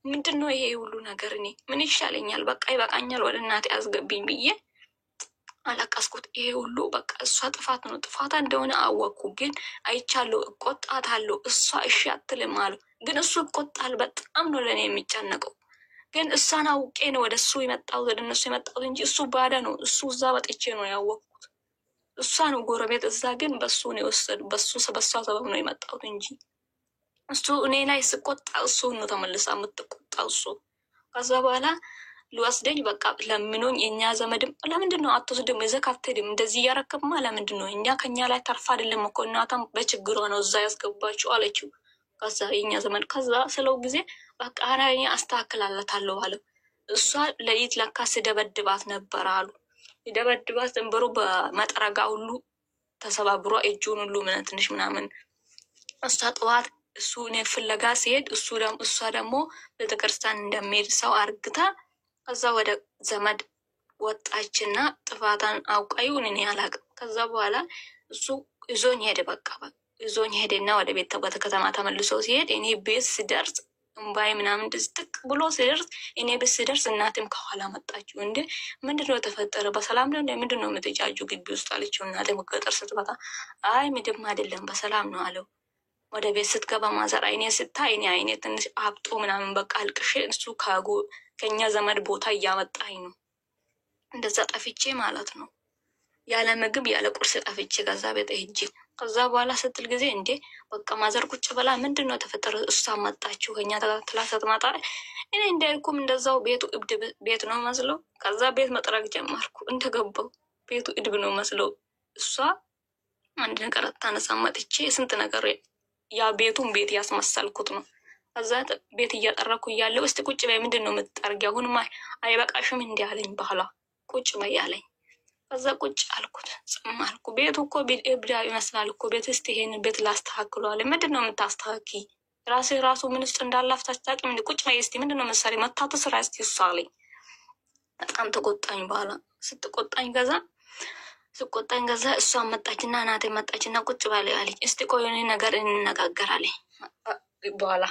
ምንድን ነው ይሄ ሁሉ ነገር? እኔ ምን ይሻለኛል? በቃ ይበቃኛል፣ ወደ እናቴ አስገብኝ ብዬ አለቀስኩት። ይሄ ሁሉ በቃ እሷ ጥፋት ነው፣ ጥፋታ እንደሆነ አወቅኩ። ግን አይቻለሁ፣ እቆጣታለሁ። እሷ እሺ አትልም አሉ። ግን እሱ ይቆጣል። በጣም ነው ለእኔ የሚጨነቀው። ግን እሷን አውቄ ነው ወደ እሱ የመጣሁት፣ ወደ እነሱ የመጣሁት እንጂ እሱ ባዳ ነው። እሱ እዛ በጥቼ ነው ያወቅኩት። እሷ ነው ጎረቤት፣ እዛ ግን በሱ ነው የወሰዱ። በሷ ሰበብ ነው የመጣሁት እንጂ እሱ እኔ ላይ ስቆጣ እሱ ነው ተመልሳ የምትቆጣው እሱ። ከዛ በኋላ ሊወስደኝ በቃ ለምኖኝ፣ የእኛ ዘመድም ለምንድን ነው አትወስድም? ይዘህ አትሄድም? እንደዚህ እያረክብማ ለምንድን ነው? እኛ ከኛ ላይ ተርፋ አይደለም እኮ እናታም በችግሯ ነው እዛ ያስገባችው አለችው። ከዛ የኛ ዘመድ ከዛ ስለው ጊዜ በቃ እኔ አስተካክላለታለሁ አለው። እሷ ለይት ለካ ስደበድባት ነበር አሉ። ሲደበድባት ዘንበሩ በመጠረጋ ሁሉ ተሰባብሯ እጁን ሁሉ ምን ትንሽ ምናምን እሷ ጠዋት እሱ እኔ ፍለጋ ሲሄድ እሷ ደግሞ ቤተክርስቲያን እንደሚሄድ ሰው አርግታ ከዛ ወደ ዘመድ ወጣችና ጥፋታን አውቃዩን እኔ አላቅም። ከዛ በኋላ እሱ ይዞኝ ሄደ። በቃ ይዞኝ ሄደና ወደ ቤት ከተማ ተመልሶ ሲሄድ እኔ ቤት ስደርስ እምባይ ምናምን ድስጥቅ ብሎ ስደርስ እኔ ቤት ስደርስ እናቴም ከኋላ መጣችው። እንዴ ምንድን ነው የተፈጠረ? በሰላም ነው? ምንድን ነው የምትጫጁ ግቢ ውስጥ አለችው። እናቴ ገጠር ስትመጣ አይ ምድም አይደለም በሰላም ነው አለው። ወደ ቤት ስትገባ ማዘር አይኔ ስታይ እኔ አይኔ ትንሽ አብጦ ምናምን በቃ አልቅሼ እሱ ከኛ ዘመድ ቦታ እያመጣኝ ነው። እንደዛ ጠፍቼ ማለት ነው ያለ ምግብ ያለ ቁርስ ጠፍቼ ከዛ ቤት ሄጄ ከዛ በኋላ ስትል ጊዜ እንዴ በቃ ማዘር ቁጭ ብላ ምንድን ነው የተፈጠረ? እሷ መጣችሁ ከኛ ተከትላ ስትመጣ እኔ እንዳልኩም እንደዛው ቤቱ እብድ ቤት ነው መስለው። ከዛ ቤት መጥረግ ጀመርኩ። እንደገባው ቤቱ እድብ ነው መስለው። እሷ አንድ ነገር ታነሳ መጥቼ ስንት ነገር ያ ቤቱን ቤት ያስመሰልኩት ነው። ከዛ ቤት እያጠረኩ እያለው እስቲ ቁጭ በይ ምንድን ነው የምትጠርጊ? አሁንም አይበቃሽም እንዲህ አለኝ። ባህላ ቁጭ በይ አለኝ። ከዛ ቁጭ አልኩት። ጽም አልኩ። ቤቱ እኮ እብዳ ይመስላል እኮ ቤት። እስቲ ይሄንን ቤት ላስተካክሉ አለ። ምንድን ነው የምታስተካኪ? ራሱ ምን ውስጥ እንዳላፍታች ታውቂም? ቁጭ በይ እስቲ ምንድን ነው ምሳሌ መታቱ ስራ እስቲ እሷ አለኝ። በጣም ተቆጣኝ። ባህላ ስትቆጣኝ ከዛ እሷ መጣችና እናቴ መጣችና ቁጭ ባለ አለኝ። እስቲ ቆይ የሆነ ነገር እንነጋገራለን። በኋላ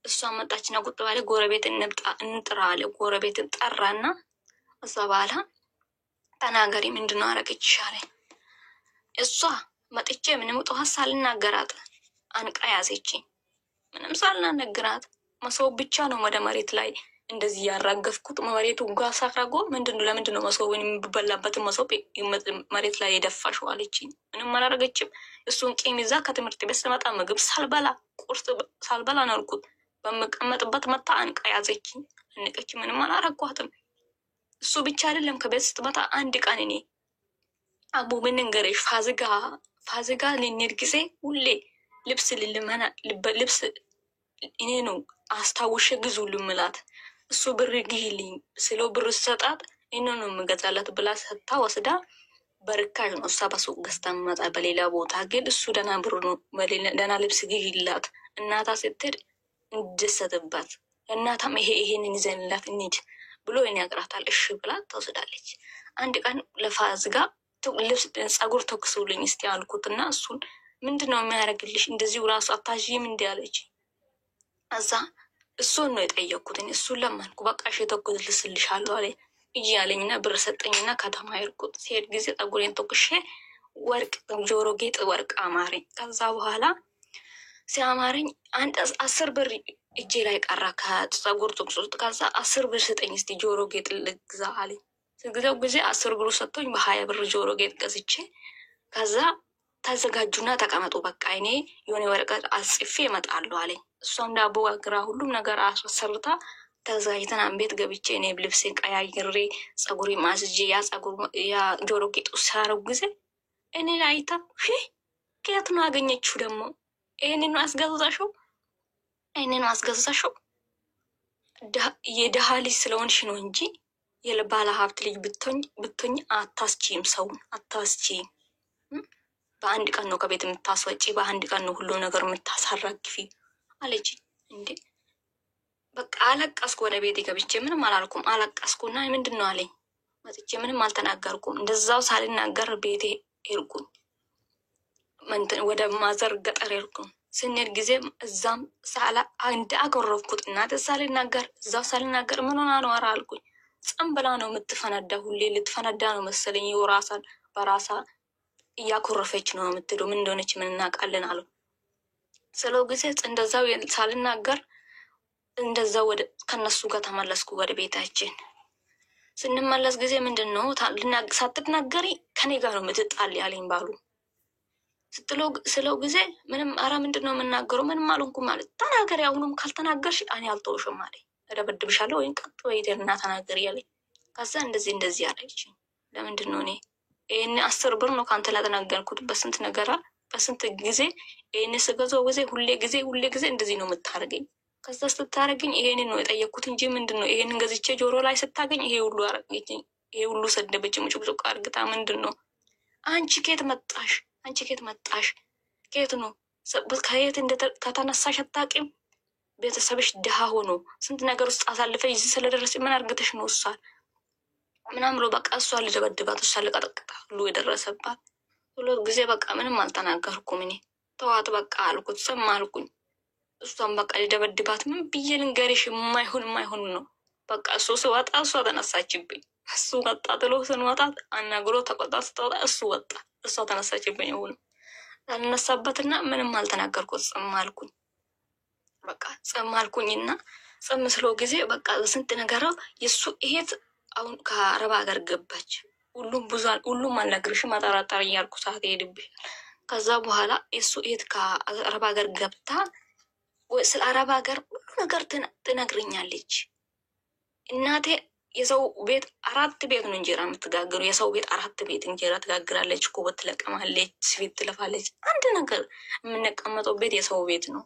እሷ መጣችና ቁጭ ባለ ጎረቤት እንጥራ አለ። ጎረቤትን ጠራና እዛ በኋላ ተናገሪ ምንድን ነው አረገችሽ አለኝ። እሷ መጥቼ ምንም ጠዋት ሳልናገራት አንቃ ያዘችኝ። ምንም ሳልናገራት መሶብ ብቻ ነው ወደ መሬት ላይ እንደዚህ ያራገፍኩት። መሬቱ ጋር ሳክራጎ ለምንድን ነው መሶብን የሚበላበትን መሶብ መሬት ላይ የደፋሽው አለችኝ። ምንም አላረገችም። እሱን ቂም ይዛ ከትምህርት ቤት ስመጣ ምግብ ሳልበላ ቁርስ ሳልበላ ነርኩት። በምቀመጥበት መታ አንቃ ያዘችኝ። አንቀች። ምንም አላረጓትም። እሱ ብቻ አይደለም ከቤት ስትመጣ አንድ ቀን እኔ አቡ ምን እንገረሽ ፋዚጋ ልንሄድ ጊዜ ሁሌ ልብስ ልብስ እኔ ነው አስታውሽ ግዙ ልምላት። እሱ ብር ግዢልኝ ስለው ብር ሰጣት እኔ ነው የምገዛላት ብላ ሰታ ወስዳ በርካሽ ነው እሷ በሱቅ ገዝታ መጣ። በሌላ ቦታ ግን እሱ ደህና ብር ነው ደህና ልብስ ግዢላት እናታ ስትሄድ እንድሰጥባት እናታም ይሄንን ይዘንላት እንሂድ ብሎ ይነግራታል። እሺ ብላ ተወስዳለች። አንድ ቀን ለፋዚጋ ልብስ ጸጉር ተኩሱልኝ እስቲ አልኩትና እሱን ምንድነው የሚያደርግልሽ? እንደዚሁ ራሱ አታዥም እንዲ አለች። እዛ እሱን ነው የጠየቅኩት። እሱን ለማንኩ። በቃ እሺ ተኩስልሻለሁ አለ እጂ ያለኝና ብር ሰጠኝና ከተማ ሄድኩት። ሲሄድ ጊዜ ጸጉሬን ተኩሼ ወርቅ ጆሮ ጌጥ ወርቅ አማረኝ። ከዛ በኋላ ሲያማረኝ አንድ 10 ብር እጄ ላይ ቀራ ከጸጉር ተኩስ ውስጥ። ከዛ 10 ብር ስጠኝ እስቲ ጆሮ ጌጥ ልግዛ አለኝ። ስግዛው ጊዜ 10 ብሩ ሰጥቶኝ በ20 ብር ጆሮ ጌጥ ገዝቼ ከዛ ተዘጋጁና ተቀመጡ በቃ እኔ የሆነ ወረቀት አጽፌ እመጣለሁ አለኝ። እሷም ዳቦ ጋግራ ሁሉም ነገር አሰርታ ተዘጋጅተን ቤት ገብቼ እኔ ልብሴን ቀያይሬ ጸጉሬ ማስጄ ያ ጆሮ ጌጡ ሲያረጉ ጊዜ እኔ አይታ ከየት ነው አገኘችው ደግሞ? ይሄንን ነው አስገዛሽው? ይሄንን ነው አስገዛሽው? የደሃ ልጅ ስለሆንሽ ነው እንጂ የባለ ሀብት ልጅ ብትሆኝ አታስቺም፣ ሰውን አታስቺም። በአንድ ቀን ነው ከቤት የምታስወጪ፣ በአንድ ቀን ነው ሁሉ ነገር የምታሳራግፊ አለች። እንዴ በቃ አለቀስኩ። ወደ ቤት ገብቼ ምንም አላልኩም። አለቀስኩና ምንድን ነው አለኝ። መጥቼ ምንም አልተናገርኩም። እንደዛው ሳልናገር ቤቴ ሄድኩኝ። ወደ ማዘር ገጠር ሄድኩኝ። ስንሄድ ጊዜ እዛም ሳላ አንድ አጎረፍኩት። እናት ሳልናገር እዛው ሳልናገር ምን ሆና ነው አልኩኝ። ጽም ብላ ነው የምትፈነዳ። ሁሌ ልትፈነዳ ነው መሰለኝ። ራሳን በራሳ እያኮረፈች ነው የምትለው። ምን እንደሆነች ምን እናውቃለን አሉ። ስለው ጊዜ እንደዛው ሳልናገር እንደዛው ወደ ከነሱ ጋር ተመለስኩ ወደ ቤታችን። ስንመለስ ጊዜ ምንድን ነው ሳትናገሪ ከኔ ጋር ነው የምትጣል ያለኝ ባሉ ስለው ጊዜ ምንም አረ ምንድን ነው የምናገረው? ምንም አልሆንኩም ማለት ተናገሪ። አሁንም ካልተናገርሽ እኔ አልተውሽም አለኝ። እደበድብሻለሁ ወይም ቀጥ ወይና ተናገሪ ያለኝ። ከዛ እንደዚህ ያለች። ለምንድን ነው እኔ ይህን 10 ብር ነው ከአንተ ላይ ተናገርኩት በስንት ነገራ በስንት ጊዜ ይህን ስገዛው ጊዜ ሁሌ ጊዜ እንደዚህ ነው የምታደርገኝ። ከዛ ስታደርገኝ ይሄንን ነው የጠየቅኩት እንጂ ምንድን ነው ይሄንን ገዝቼ ጆሮ ላይ ስታገኝ ይሄ ሁሉ አረገኝ። ይሄ ሁሉ ሰደበች ሙጭቁጭቅ አርግታ። ምንድን ነው አንቺ ኬት መጣሽ? አንቺ ኬት መጣሽ? ኬት ነው ከየት ከተነሳሽ አታውቂም? ቤተሰብሽ ድሃ ሆኖ ስንት ነገር ውስጥ አሳልፈሽ እዚህ ስለደረስ ምን አርግተሽ ነው እሷን ምናምን ብሎ በቃ እሷን ልደበድባት እሷን ልቀጠቅጣ ሁሉ የደረሰባት ሁሉ ጊዜ በቃ ምንም አልተናገርኩም። እኔ ተዋት በቃ አልኩት። ስም አልኩኝ። እሷን በቃ ልደበድባት ምን ብዬ ልንገርሽ? የማይሆን ነው በቃ። እሱ ስወጣ እሷ ተነሳችብኝ። እሱ ወጣ ጥሎ ስንወጣት አናግሮ ተቆጣ። ስትወጣ እሱ ወጣ፣ እሷ ተነሳችብኝ። ሆኑ አልነሳበትና ምንም አልተናገርኩት። ጽም አልኩኝ። በቃ ጽም አልኩኝና ጽም ስለው ጊዜ በቃ ስንት ነገረው የእሱ እሄት አሁን ከአረብ ሀገር ገባች። ሁሉም አልነግርሽም አጠራጣሪ እያልኩ ሰዓት ይሄድብሻል። ከዛ በኋላ የእሱ እሄት ከአረብ ሀገር ገብታ ስለ አረብ ሀገር ሁሉ ነገር ትነግርኛለች። እናቴ የሰው ቤት 4 ቤት ነው እንጀራ የምትጋግሩ። የሰው ቤት 4 ቤት እንጀራ ትጋግራለች፣ ኩበት ትለቀማለች፣ ስፌት ትለፋለች። አንድ ነገር የምንቀመጠው ቤት የሰው ቤት ነው።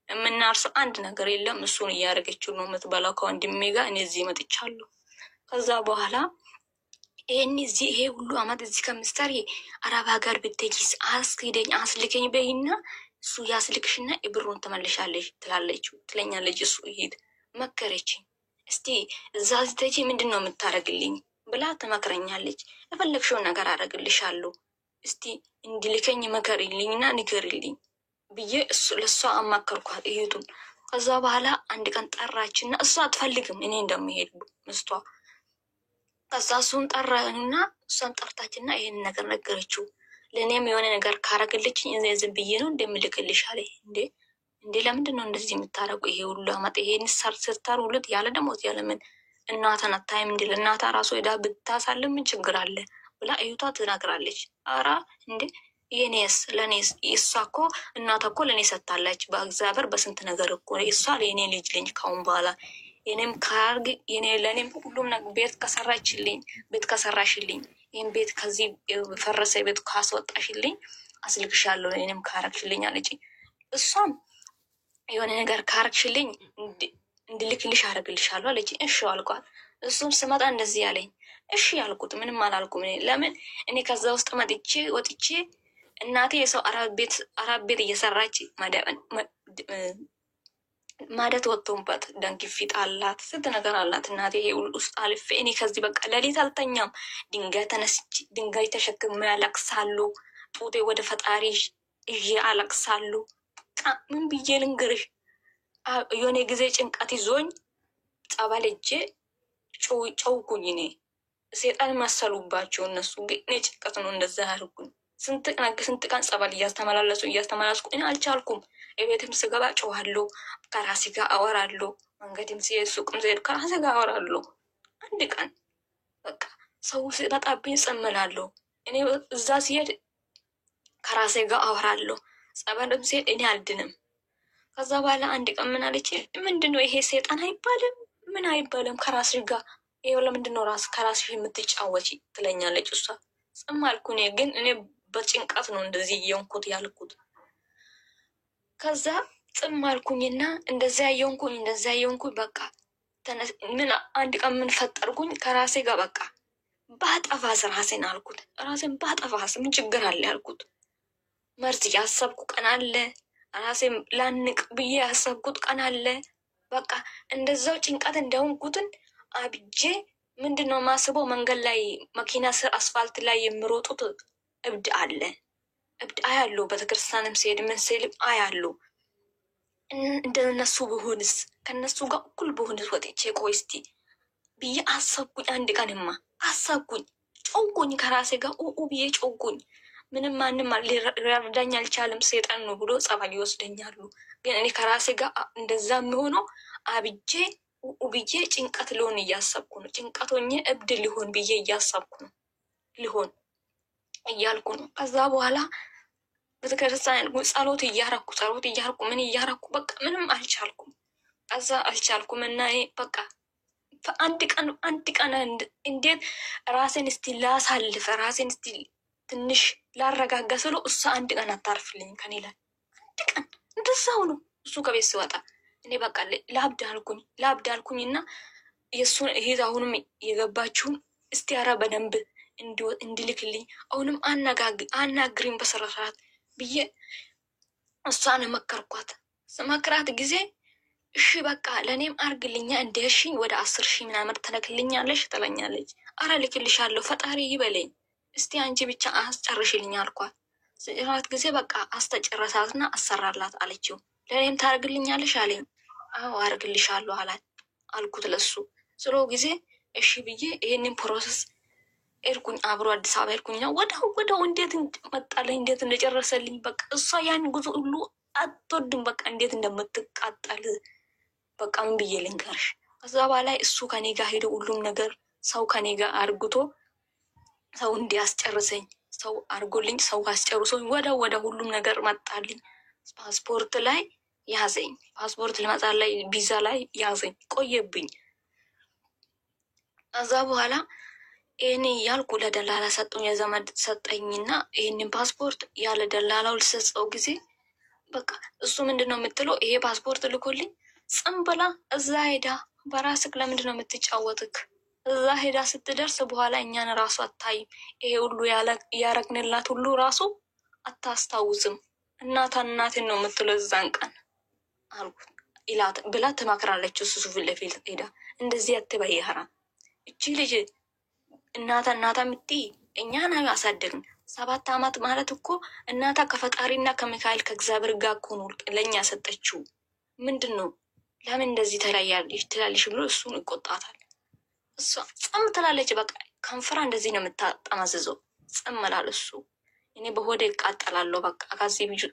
የምናርሰው አንድ ነገር የለም። እሱን እያደረገችው ነው የምትበላው ከወንድሜ ጋር። እኔ እዚህ መጥቻለሁ። ከዛ በኋላ ይሄ ሁሉ አመት እዚህ ከምስተር አረብ ሀገር ብትሄጂስ አስኪደኝ አስልከኝ በይና እሱ ያስልክሽና ብሩን ትመልሻለች ትለኛለች። እሱ ይሄድ መከረችኝ። እስቲ እዛ ስተጂ ምንድን ነው የምታደርግልኝ ብላ ትመክረኛለች። የፈለግሽውን ነገር አደርግልሻለሁ፣ እስቲ እንዲልከኝ መከሪልኝና ንገሪልኝ ብዬ ለእሷ አማከርኳት እህቱን። ከዛ በኋላ አንድ ቀን ጠራችና እሷ አትፈልግም እኔ እንደሚሄድ ምስቷ። ከዛ እሱን ጠራንና እሷን ጠርታችና ይሄን ነገር ነገረችው። ለእኔም የሆነ ነገር ካረግልችኝ ዝም ብዬ ነው እንደምልክልሽ አለ። እንዴ ለምንድን ነው እንደዚህ የምታረጉ? ይሄ ሁሉ አመት ይሄን ስርታር ሁለት ያለ ደሞዝ ያለምን እናቷን አታይም? እንዲ ለእናቷ ራሱ ሄዳ ብታሳልም ምን ችግር አለ ብላ እዩቷ ትናግራለች። አራ እንዴ የኔስ ለኔስ እሷ እኮ እናቷ እኮ ለኔ ሰጥታለች። በእግዚአብሔር በስንት ነገር እኮ እሷ ለኔ ልጅ ልኝ ካሁን በኋላ የኔም ካርግ የኔ ለኔም ሁሉም ነገር ቤት ከሰራሽልኝ ይህን ቤት ከዚህ ፈረሰ ቤት ካስወጣሽልኝ አስልክሻለሁ፣ እኔም ካረግሽልኝ አለች። እሷም የሆነ ነገር ካረግሽልኝ እንድልክልሽ አረግልሻለሁ አለች። እሺ አልኳት። እሱም ስመጣ እንደዚህ ያለኝ እሺ ያልኩት ምንም አላልኩም። ለምን እኔ ከዛ ውስጥ መጥቼ ወጥቼ እናቴ የሰው አረብ ቤት እየሰራች ማደት ወጥቶባት ደም ግፊት አላት፣ ስንት ነገር አላት እናቴ። ይሄ ውስጥ አልፌ እኔ ከዚህ በቃ ሌሊት አልተኛም። ድንጋይ ተሸክሜ ያለቅሳሉ። ጡቴ ወደ ፈጣሪ ይዤ አለቅሳሉ። ምን ብዬ ልንገርሽ? የሆነ ጊዜ ጭንቀት ይዞኝ ጸበል እጄ ጨውኩኝ። እኔ ሴጣን መሰሉባቸው እነሱ። ግን እኔ ጭንቀት ነው እንደዛ ያርጉኝ። ስንት ቀን ጸበል እያስተመላለስኩ እኔ አልቻልኩም። የቤትም ስገባ ጨዋለሁ፣ ከራሴ ጋር አወራለሁ። መንገድም ሲሄድ ሱቅም ሲሄድ ከራሴ ጋር አወራለሁ። አንድ ቀን በቃ ሰው ሲመጣብኝ ጸምላለሁ። እኔ እዛ ሲሄድ ከራሴ ጋር አወራለሁ። ጸበልም ሲሄድ እኔ አልድንም። ከዛ በኋላ አንድ ቀን ምን አለች? ምንድነው ይሄ ሴጣን አይባልም ምን አይባልም ከራስሽ ጋር ይሄ ለምንድነው ከራስሽ የምትጫወቺ ትለኛለች እሷ። ጽም አልኩ። እኔ ግን እኔ በጭንቀት ነው እንደዚህ እየሆንኩት ያልኩት። ከዛ ጽም አልኩኝና እንደዚያ እየሆንኩኝ በቃ ምን አንድ ቀን ምን ፈጠርኩኝ ከራሴ ጋር በቃ ባጠፋስ ራሴን አልኩት። ራሴን ባጠፋስ ምን ችግር አለ ያልኩት። መርዝ ያሰብኩ ቀን አለ። ራሴን ላንቅ ብዬ ያሰብኩት ቀን አለ። በቃ እንደዛው ጭንቀት እንደሆንኩትን አብጄ ምንድነው ማስበው መንገድ ላይ መኪና ስር አስፋልት ላይ የሚሮጡት እብድ አለ። እብድ አያሉ ቤተክርስቲያንም ሲሄድ ምን ሲልም አያሉ። እንደነሱ ብሆንስ ከነሱ ጋር እኩል ብሆንስ ወጥቼ ቆይ እስቲ ብዬ አሰብኩኝ። አንድ ቀንማ አሰብኩኝ፣ ጮኩኝ ከራሴ ጋር ብዬ ጮኩኝ። ምንም ማንም ሊረዳኝ አልቻለም። ሴጣን ነው ብሎ ጸባይ ይወስደኛሉ። ግን እኔ ከራሴ ጋር እንደዛ የሚሆነው አብጄ ብዬ ጭንቀት ሊሆን እያሰብኩ ነው። ጭንቀት ሆኜ እብድ ሊሆን ብዬ እያሰብኩ ነው። ሊሆን እያልኩ ነው። ከዛ በኋላ ቤተክርስቲያን ጸሎት እያረኩ ምን እያረኩ በቃ ምንም አልቻልኩም። ከዛ አልቻልኩም እና በቃ አንድ ቀን እንዴት ራሴን እስቲ ላሳልፈ ራሴን እስቲ ትንሽ ላረጋጋ ስለው እሷ አንድ ቀን አታርፍልኝ ከኔ ላይ አንድ ቀን እንደዛው ነው። እሱ ከቤት ሲወጣ እኔ በቃ ላብድ አልኩኝና የእሱን እህት አሁንም የገባችውን እስቲ ኧረ በደንብ እንዲልክልኝ አሁንም አናግሪኝ በስርዓት ብዬ እሷን መከርኳት። ስመክራት ጊዜ እሺ በቃ ለእኔም አርግልኛ እንደሽኝ ወደ 10,000 ምናምን ትልክልኛለሽ ትለኛለች። አረ ልክልሻለሁ ፈጣሪ ይበለኝ እስቲ አንቺ ብቻ አስጨርሽልኝ አልኳት። ስራት ጊዜ በቃ አስተጨረሳትና አሰራላት አለችው። ለእኔም ታርግልኛለሽ አለኝ። አዎ አርግልሻለሁ አልኩት ለሱ ስሎ ጊዜ እሺ ብዬ ይሄንን ፕሮሰስ ኤርኩኝ። አብሮ አዲስ አበባ ኤርኩኝና ወደው እንዴት መጣለኝ እንዴት እንደጨረሰልኝ በቃ እሷ ያን ጉዞ ሁሉ አትወድም። በቃ እንዴት እንደምትቃጠል በቃ ምን ብዬ ልንገርሽ። ከዛ በላይ እሱ ከኔ ጋር ሄዶ ሁሉም ነገር ሰው ከኔ ጋር አርግቶ ሰው እንዲያስጨርሰኝ ሰው አርጎልኝ ሰው አስጨርሶኝ ወደ ሁሉም ነገር መጣልኝ። ፓስፖርት ላይ ያዘኝ። ፓስፖርት ልመጣ ላይ ቪዛ ላይ ያዘኝ። ቆየብኝ። ከዛ በኋላ ይህን ያልኩ ለደላላ ሰጡኝ። የዘመድ ሰጠኝና ይህንን ፓስፖርት ያለ ደላላው ልሰጠው ጊዜ በቃ እሱ ምንድን ነው የምትለው ይሄ ፓስፖርት ልኮልኝ ጽም ብላ እዛ ሄዳ በራስክ ለምንድን ነው የምትጫወትክ? እዛ ሄዳ ስትደርስ በኋላ እኛን ራሱ አታይም። ይሄ ሁሉ ያረግንላት ሁሉ ራሱ አታስታውስም። እናትን ነው የምትለው እዛን ቀን አልኩት ኢላት ብላ ትመክራለች። እሱ ፊት ለፊት ሄዳ እንደዚህ አትበይህራ እቺ ልጅ እናታ ምትይ እኛን አሳደግን 7 ዓመት ማለት እኮ እናታ ከፈጣሪና ከሚካኤል ከእግዚአብሔር ጋር እኮ ነው ለእኛ ሰጠችው። ምንድን ነው ለምን እንደዚህ ትላለሽ ብሎ እሱን ይቆጣታል። እሷ ጽም ትላለች። በቃ ከንፈራ እንደዚህ ነው የምታጠማዝዘው። ጽም እላል እሱ እኔ በሆዴ ይቃጠላለሁ። በቃ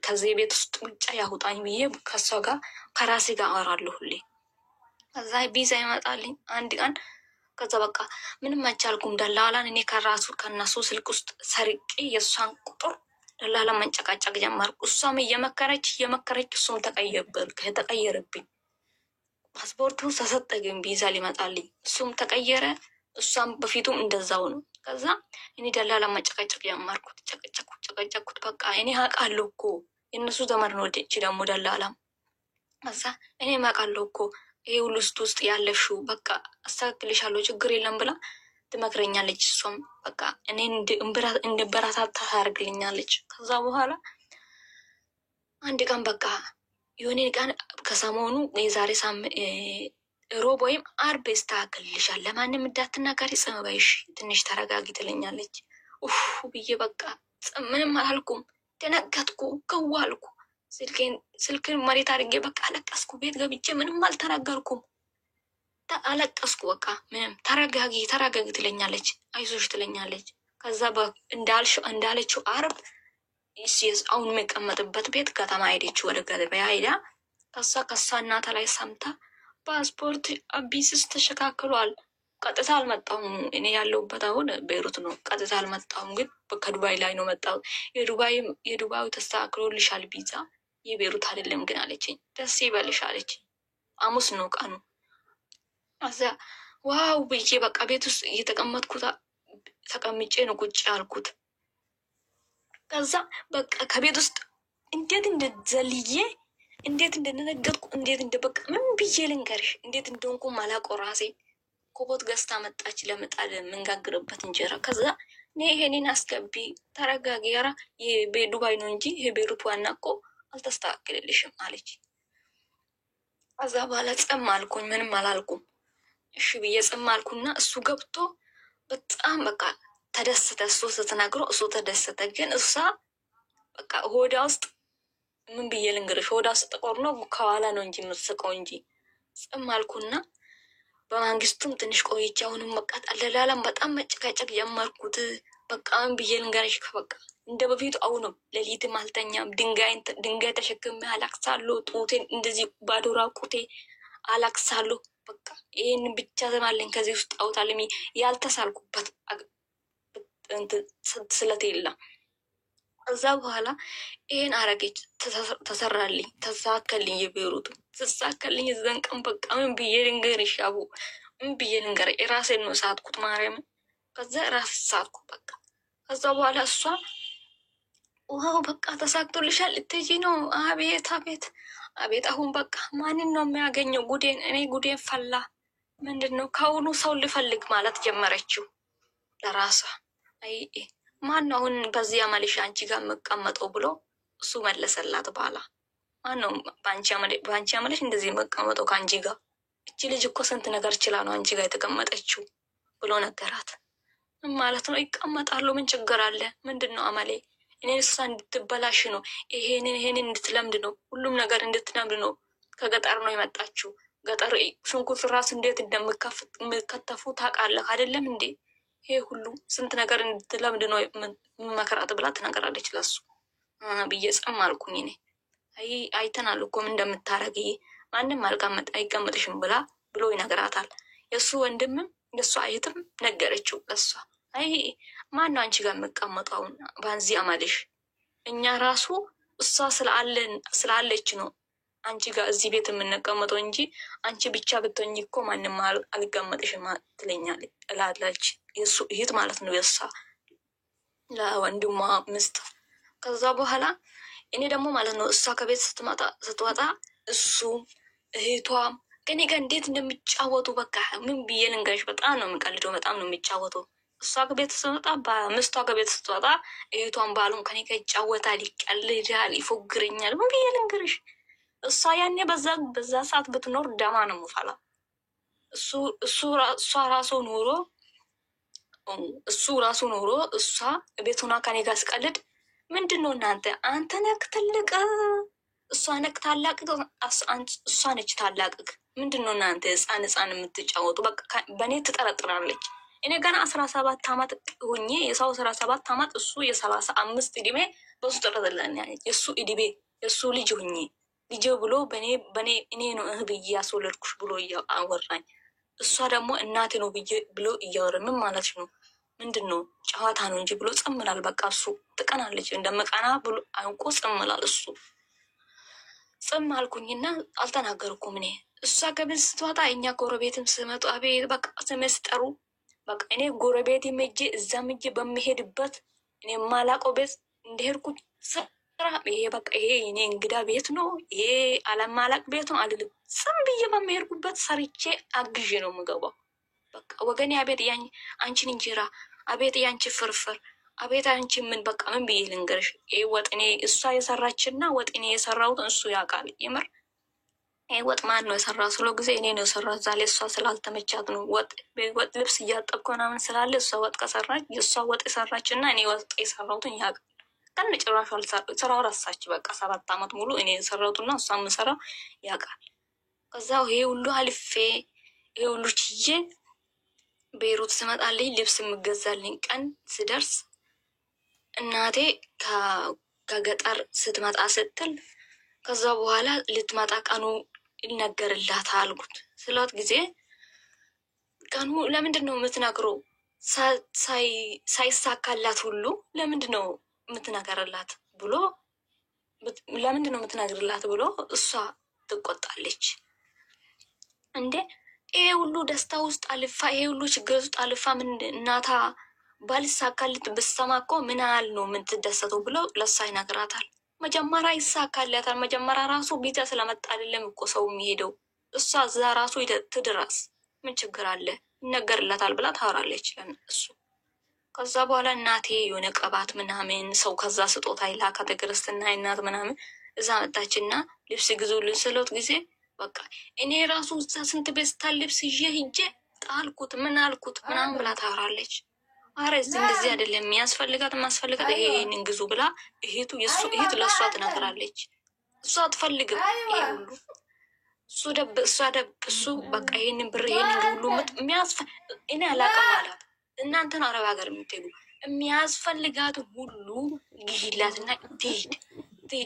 ከዚህ ቤት ውስጥ ውጭ ያውጣኝ ብዬ ከሷ ጋር ከራሴ ጋር አወራለሁ ሁሌ። ከዛ ቪዛ ይመጣልኝ አንድ ቀን። ከዛ በቃ ምንም አይቻልኩም። ደላላን እኔ ከነሱ ስልክ ውስጥ ሰርቄ የእሷን ቁጥር ደላላ መንጨቃጨቅ ጀመርኩ። እሷም እየመከረች እሱም ተቀየረብኝ። ፓስፖርቱ ተሰጠ ግን ቪዛ ሊመጣልኝ እሱም ተቀየረ። እሷም በፊቱም እንደዛው ነው። ከዛ እኔ ደላላ መንጨቃጨቅ ጀመርኩት። ጨቀጨኩት። በቃ እኔ አውቃለሁ እኮ የእነሱ ዘመድ ነው ደግሞ ደላላም። ከዛ እኔ አውቃለሁ እኮ ይሄ ሁሉ ውስጥ ያለሽው በቃ አስተካክልሻለሁ ችግር የለም ብላ ትመክረኛለች። እሷም በቃ እኔ እንድበረታታ ታደርግልኛለች። ከዛ በኋላ አንድ ቀን በቃ የሆነ ቀን ከሰሞኑ የዛሬ ሮብ ወይም አርብ ያስተካክልልሻል፣ ለማንም እንዳትናገሪ ጽም በይሽ፣ ትንሽ ተረጋጊ ትለኛለች። ብዬ በቃ ምንም አላልኩም። ደነገጥኩ፣ ከዋልኩ። ስልክን መሬት አድርጌ በቃ አለቀስኩ። ቤት ገብቼ ምንም አልተናገርኩም። አለቀስኩ። በቃ ምንም ተረጋጊ ትለኛለች፣ አይዞሽ ትለኛለች። ከዛ እንዳለችው አርብ አሁን የሚቀመጥበት ቤት ከተማ ሄደች፣ ወደ ገበያ ሄዳ ከሳ እናታ ላይ ሰምታ ፓስፖርት አቢስስ ተሸካክሏል። ቀጥታ አልመጣሁም። እኔ ያለሁበት አሁን ቤይሩት ነው። ቀጥታ አልመጣሁም፣ ግን ከዱባይ ላይ ነው መጣሁት። የዱባዩ ተስተካክሎልሻል ቪዛ፣ የቤይሩት አይደለም ግን አለችኝ። ደስ ይበልሽ አለችኝ። ሐሙስ ነው ቀኑ። እዛ ዋው ብዬ በቃ ቤት ውስጥ እየተቀመጥኩት ተቀምጬ ነው ቁጭ ያልኩት። ከዛ በቃ ከቤት ውስጥ እንዴት እንደዘልዬ እንዴት እንደነገጥኩ እንዴት እንደበቃ ምን ብዬ ልንገርሽ እንዴት እንደሆንኩ ማላውቀው ራሴ ኮቦት ገዝታ መጣች ለምጣድ የምንጋግርበት እንጀራ። ከዛ እኔ ይሄንን አስገቢ ተረጋጊ፣ ኧረ ዱባይ ነው እንጂ ይሄ ቤሩት ዋና እኮ አልተስተካከልልሽም አለች። ከዛ በኋላ ጸም አልኩኝ፣ ምንም አላልኩም። እሺ ብዬ ጸም አልኩና እሱ ገብቶ በጣም በቃ ተደሰተ። እሱ ስትነግሮ እሱ ተደሰተ። ግን እሷ በቃ ሆዳ ውስጥ ምን ብዬ ልንገርሽ ሆዳ ውስጥ ጥቁር ነው ከኋላ ነው እንጂ የምትስቀው እንጂ ጸም አልኩና በማንግስቱም ትንሽ ቆይቼ አሁንም መቃጠል ለላለም በጣም መጨቃጨቅ ጀመርኩት። በቃ ምን ብዬ ልንገርሽ በቃ እንደ በፊቱ አሁንም ሌሊትም አልተኛም። ድንጋይ ተሸክሜ አላክሳለሁ። ጡቴን እንደዚህ ባዶ ራቁቴ አላክሳለሁ። በቃ ይህን ብቻ ዘማለኝ ከዚህ ውስጥ አውጣልኝ ያልተሳልኩበት ስለት የለም። እዛ በኋላ ይሄን አረገች፣ ተሰራልኝ፣ ተሳከልኝ። የቤሩቱ ተሳከልኝ። እዛን ቀን በቃ ምን ብዬ ልንገርሽ አቡ ምን ብዬ ልንገር የራሴን ነው ሳትኩት ማርያምን። ከዛ ራስ ሳትኩ በቃ። ከዛ በኋላ እሷ ውሃው በቃ ተሳክቶልሻል ልትሄጂ ነው? አቤት አቤት አቤት። አሁን በቃ ማንን ነው የሚያገኘው? ጉዴን እኔ ጉዴን ፈላ። ምንድን ነው ከአሁኑ ሰው ልፈልግ ማለት ጀመረችው ለራሷ። አይ ማን ነው አሁን በዚህ አመልሽ አንቺ ጋር የምቀመጠው ብሎ እሱ መለሰላት። በኋላ ማን ነው በአንቺ አመልሽ እንደዚህ የምቀመጠው ከአንቺ ጋር? እቺ ልጅ እኮ ስንት ነገር ችላ ነው አንቺ ጋር የተቀመጠችው ብሎ ነገራት። ምን ማለት ነው? ይቀመጣሉ፣ ምን ችግር አለ? ምንድን ነው አመሌ? እኔ እሷ እንድትበላሽ ነው፣ ይሄንን እንድትለምድ ነው፣ ሁሉም ነገር እንድትለምድ ነው። ከገጠር ነው የመጣችው። ገጠር ሽንኩርት ራሱ እንዴት እንደምከተፉ ታውቃለህ አይደለም እንዴ? ይሄ ሁሉ ስንት ነገር እንድትለምድ ነው መከራት ብላ ትነገራለች ለሱ ብዬ ጸም አልኩኝ። እኔ አይተናል እኮ ምን እንደምታረግ ማንም አይቀመጥሽም ብሎ ይነግራታል። የእሱ ወንድምም የእሱ አይትም ነገረችው ለሷ። አይ ማን ነው አንቺ ጋር የምቀመጠውን በዚህ አመልሽ? እኛ ራሱ እሷ ስላለች ነው አንቺ ጋር እዚህ ቤት የምንቀመጠው እንጂ አንቺ ብቻ ብትሆኝ እኮ ማንም አልቀመጥሽም ትለኛለች እላለች። የእሱ እህት ማለት ነው የእሷ ለወንድሟ ምስት። ከዛ በኋላ እኔ ደግሞ ማለት ነው እሷ ከቤት ስትወጣ እሱ እህቷም ከኔ ጋር እንዴት እንደሚጫወቱ በቃ ምን ብዬ ልንገርሽ፣ በጣም ነው የሚቀልደው፣ በጣም ነው የሚጫወቱ። እሷ ከቤት ስትወጣ በምስቷ ከቤት ስትወጣ እህቷን ባሉን ከኔ ጋር ይጫወታል፣ ይቀልዳል፣ ይፎግረኛል። ምን ብዬ ልንገርሽ እሷ ያኔ በዛ ሰዓት ብትኖር ደማ ነው የምፈላ። እሱ ራሱ ኖሮ እሷ ቤቱና ከኔ ጋር ስቀልድ ምንድን ነው እናንተ? አንተ ነክ ትልቅ እሷ ነክ ታላቅ፣ እሷ ነች ታላቅ። ምንድን ነው እናንተ ህፃን የምትጫወቱ? በቃ በእኔ ትጠረጥራለች። እኔ ገና 17 ዓመት ሁኜ የሰው 17 ዓመት እሱ የ35 እድሜ በሱ ጥረትለን የእሱ እድሜ የእሱ ልጅ ሁኜ ልጅ ብሎ እኔ ነው ብዬ ያስወለድኩሽ ብሎ አወራኝ። እሷ ደግሞ እናቴ ነው ብሎ እያወረ ምን ማለት ነው? ምንድን ነው ጨዋታ ነው እንጂ ብሎ ጸምላል። በቃ እሱ ትቀናለች እንደመቀና ብሎ አውቆ ጸምላል። እሱ ጽም አልኩኝና አልተናገርኩም። እኔ እሷ ከቤት ስትወጣ እኛ ጎረቤትም ስመጡ አቤት በቃ ስመስጠሩ በቃ እኔ ጎረቤት ሄጄ እዛም ሄጄ በሚሄድበት እኔ የማላውቀው ቤት እንደሄድኩ ይሄ በቃ ይሄ እኔ እንግዳ ቤት ነው ይሄ አለማላቅ ቤት ነው አልልም። ዝም ብዬ በሚሄድኩበት ሰርቼ አግዤ ነው የምገባው። በቃ ወገኔ አቤት አንቺን እንጀራ፣ አቤት ያንቺ ፍርፍር፣ አቤት አንቺ ምን በቃ ምን ብዬ ልንገርሽ። ይሄ ወጥ እኔ እሷ የሰራችና ወጥ እኔ የሰራሁትን እሱ ያውቃል። የምር ይሄ ወጥ ማን ነው የሰራው ስለ ጊዜ እኔ ነው የሰራሁት። ዛሬ እሷ ስላልተመቻት ነው ወጥ ልብስ እያጠብኩ ምናምን ስላለ እሷ ወጥ ከሰራች የእሷ ወጥ የሰራችና እኔ ወጥ የሰራሁትን ያውቃል። ቀን ጭራሹ ስራው ረሳች። በቃ 7 ዓመት ሙሉ እኔ የሰራሁትና እሷ የምሰራው ያውቃል። ከዛው ይሄ ሁሉ አልፌ ይሄ ሁሉ ችዬ ቤይሩት ስመጣልኝ ልብስ የምገዛልኝ ቀን ስደርስ እናቴ ከገጠር ስትመጣ ስትል ከዛ በኋላ ልትመጣ ቀኑ ይነገርላት አልኩት ስላት ጊዜ ቀኑ ለምንድን ነው የምትነግረው? ሳይሳካላት ሁሉ ለምንድን ነው የምትነገርላት ብሎ ለምንድን ነው የምትነግርላት ብሎ እሷ ትቆጣለች። እንዴ ይሄ ሁሉ ደስታ ውስጥ አልፋ ይሄ ሁሉ ችግር ውስጥ አልፋ ምን እናታ ባልሳካልት ብሰማ እኮ ምን ያህል ነው የምትደሰተው ብሎ ለሳ ይነግራታል። መጀመሪያ ይሳካላታል። መጀመሪያ ራሱ ቢዛ ስለመጣ አይደለም እኮ ሰው የሚሄደው። እሷ እዛ ራሱ ትድረስ ምን ችግር አለ ይነገርላታል ብላ ታወራለች እሱ። ከዛ በኋላ እናቴ የሆነ ቅባት ምናምን ሰው ከዛ ስጦታ ይላካት ክርስትና እናት ምናምን እዛ መጣችና ልብስ ግዙልን ስሎት ጊዜ በቃ እኔ ራሱ እዛ ስንት ቤስታል ልብስ ይዤ ሂጄ ጣልኩት ምን አልኩት ምናምን ብላ ታወራለች። አረ እዚህ እንደዚህ አይደለም የሚያስፈልጋት ማስፈልጋት ይሄንን ግዙ ብላ እህቱ የሱ እህት ለእሷ ትነግራለች። እሷ አትፈልግም ይሄ ሁሉ እሱ በቃ ይሄንን ብር ይሄንን ሁሉ እኔ አላውቅም አላት። እናንተን አረብ ሀገር የምትሄዱ የሚያስፈልጋት ሁሉ ግዢላትና ትሄድ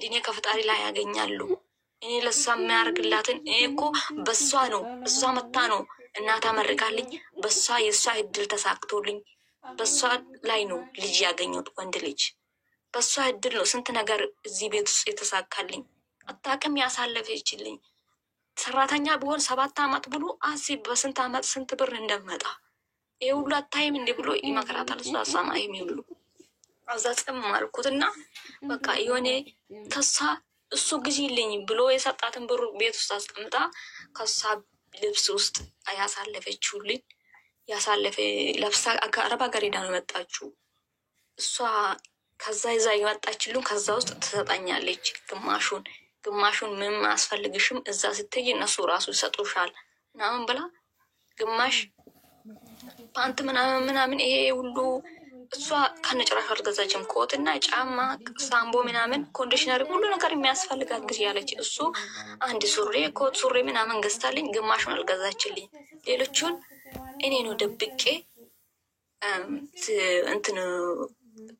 እኔ ከፈጣሪ ላይ ያገኛሉ። እኔ ለእሷ የሚያደርግላትን እኔ እኮ በሷ ነው እሷ መታ ነው እናታ መርቃልኝ በሷ የእሷ እድል ተሳክቶልኝ በሷ ላይ ነው ልጅ ያገኘሁት ወንድ ልጅ በሷ እድል ነው ስንት ነገር እዚህ ቤት ውስጥ የተሳካልኝ። አታውቅም ያሳለፈችልኝ ሰራተኛ ቢሆን 7 ዓመት ብሎ አሲብ በስንት ዓመት ስንት ብር እንደመጣ ይሄ ሁሉ አታይም እንዲህ ብሎ ይመክራታል። እሱ አሳማይም ይብሉ አዛጽም አልኩት እና በቃ የሆነ ከሳ እሱ ግዢልኝ ብሎ የሰጣትን ብሩ ቤት ውስጥ አስቀምጣ ከሳ ልብስ ውስጥ ያሳለፈችውልኝ ያሳለፈ ለብሳ አረብ ሀገር ሄዳ ነው የመጣችው እሷ። ከዛ ይዛ የመጣችልን ከዛ ውስጥ ትሰጣኛለች ግማሹን ምን አስፈልግሽም እዛ ስትይ እነሱ ራሱ ይሰጡሻል ምናምን ብላ ግማሽ ፓንት ምናምን ይሄ ሁሉ እሷ ከነጭራሽ አልገዛችም። ኮትና ጫማ ሳምቦ ምናምን ኮንዲሽነር ሁሉ ነገር የሚያስፈልጋት ጊዜ ያለች እሱ አንድ ሱሪ ኮት ሱሪ ምናምን ገዝታልኝ ግማሹን አልገዛችልኝ። ሌሎቹን እኔ ነው ደብቄ እንትን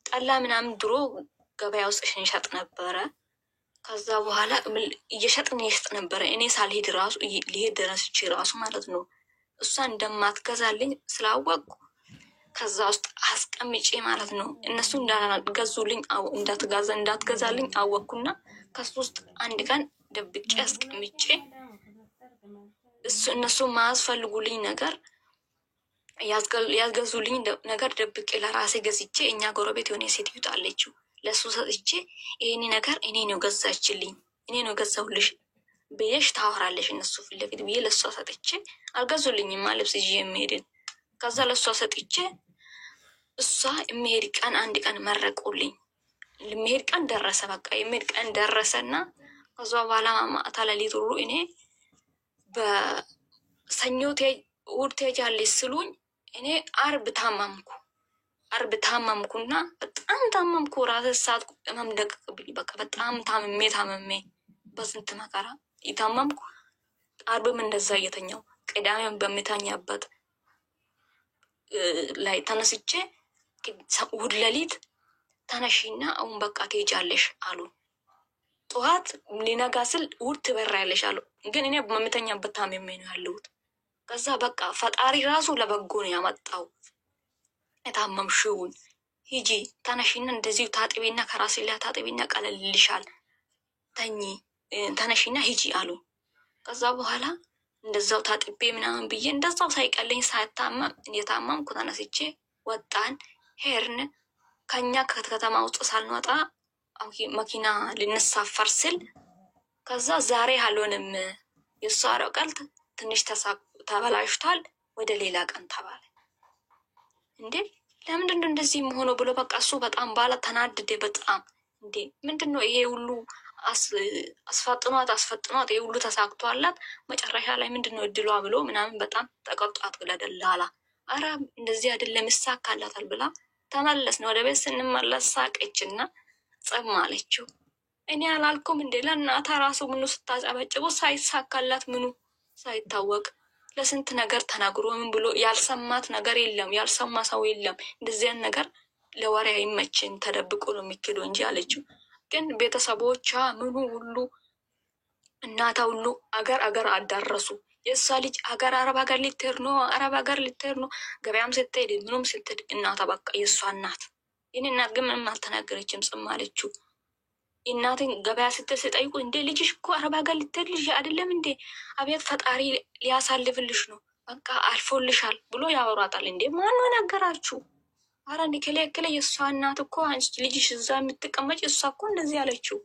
ጠላ ምናምን ድሮ ገበያ ውስጥ እንሸጥ ነበረ። ከዛ በኋላ እየሸጥ ነበረ እኔ ሳልሄድ ራሱ ሊሄድ ደረስቼ ራሱ ማለት ነው እሷ እንደማትገዛልኝ ስላወቅኩ ከዛ ውስጥ አስቀምጬ ማለት ነው እነሱ እንዳትገዙልኝ እንዳትገዛልኝ አወቅኩና ከሱ ውስጥ አንድ ቀን ደብቄ አስቀምጬ እነሱ ማያስፈልጉልኝ ነገር ያስገዙልኝ ነገር ደብቄ ለራሴ ገዝቼ እኛ ጎረቤት የሆነ ሴት ይውጣለችው ለሱ ሰጥቼ ይሄኔ ነገር እኔ ነው ገዛችልኝ እኔ ነው ገዛሁልሽ ብዬሽ ታወራለሽ እነሱ ፊት ለፊት ብዬ ለሷ ሰጥቼ አልገዙልኝማ ልብስ ይዤ የሚሄድን ከዛ ለሷ ሰጥቼ እሷ የሚሄድ ቀን አንድ ቀን መረቁልኝ። የሚሄድ ቀን ደረሰ። በቃ የሚሄድ ቀን ደረሰና ከዛ በኋላ ማታ ሌሊት ሁሉ እኔ በሰኞ እሑድ ትሄጃለሽ ስሉኝ እኔ አርብ ታመምኩና በጣም ታመምኩ። ራሴ ሰዓት ቁጥመም ደቅቅብኝ በቃ በጣም ታመሜ በስንት መከራ ይታመምኩ። አርብም እንደዛ እየተኛው ቅዳሜም በሚተኛበት ላይ ተነስቼ እሑድ ሌሊት ተነሺና አሁን በቃ ትሄጃለሽ አሉ። ጠዋት ሊነጋ ስል እሑድ ትበሪያለሽ አሉ። ግን እኔ በምተኛበት ታምሜ ነው ያለሁት። ከዛ በቃ ፈጣሪ ራሱ ለበጎ ነው ያመጣው። የታመምሽውን ሂጂ ተነሺና እንደዚሁ ታጥቢና ከራሴ ላይ ታጥቢና ቀለልልሻል ተኚ ተነሺና ሂጂ አሉ። ከዛ በኋላ እንደዛው ታጥቤ ምናምን ብዬ እንደዛው ሳይቀለኝ ሳይታመም የታመምኩ ተነስቼ ወጣን ሄርን። ከኛ ከተማ ውስጥ ሳልወጣ መኪና ልንሳፈር ስል ከዛ ዛሬ አልሆንም የእሷ ቀልት ትንሽ ተበላሽቷል ወደ ሌላ ቀን ተባለ። እንዴ ለምንድነው እንደዚህ የምሆነው ብሎ በቃ እሱ በጣም ባለ ተናድዴ በጣም እንዴ ምንድነው ይሄ ሁሉ አስፈጥኗት ይሄ ሁሉ ተሳክቷላት መጨረሻ ላይ ምንድነው እድሏ ብሎ ምናምን በጣም ተቆጣት ለደላላ። አረ እንደዚህ አይደለም ይሳካላታል ብላ ተመለስን። ወደ ቤት ስንመለስ ሳቀችና ጸም አለችው። እኔ አላልኩም እንዴ ለእናታ ራሱ ምኑ ስታጨበጭቡ ሳይሳካላት ምኑ ሳይታወቅ ለስንት ነገር ተናግሮ ምን ብሎ ያልሰማት ነገር የለም ያልሰማ ሰው የለም። እንደዚያን ነገር ለወሬ አይመችን ተደብቆ ነው የሚክደው እንጂ አለችው። ግን ቤተሰቦቿ ምኑ ሁሉ እናታ ሁሉ አገር አዳረሱ። የእሷ ልጅ አረብ ሀገር ልትሄድ ነው ገበያም ስትሄድ ምኑም ስትሄድ እናታ በቃ የእሷ እናት ይህን እናት ግን ምንም አልተናገረችም። ጽም አለችው። እናትን ገበያ ስትል ስጠይቁ እንዴ ልጅሽ እኮ አረብ ሀገር ልትሄድ ልጅ አይደለም እንዴ አቤት ፈጣሪ ሊያሳልፍልሽ ነው በቃ አልፎልሻል ብሎ ያወራታል። እንዴ ማነው ነገራችሁ? አረ ከሌ የእሷ እናት እኮ አንቺ ልጅሽ እዛ የምትቀመጭ እሷ እኮ እንደዚህ አለችው።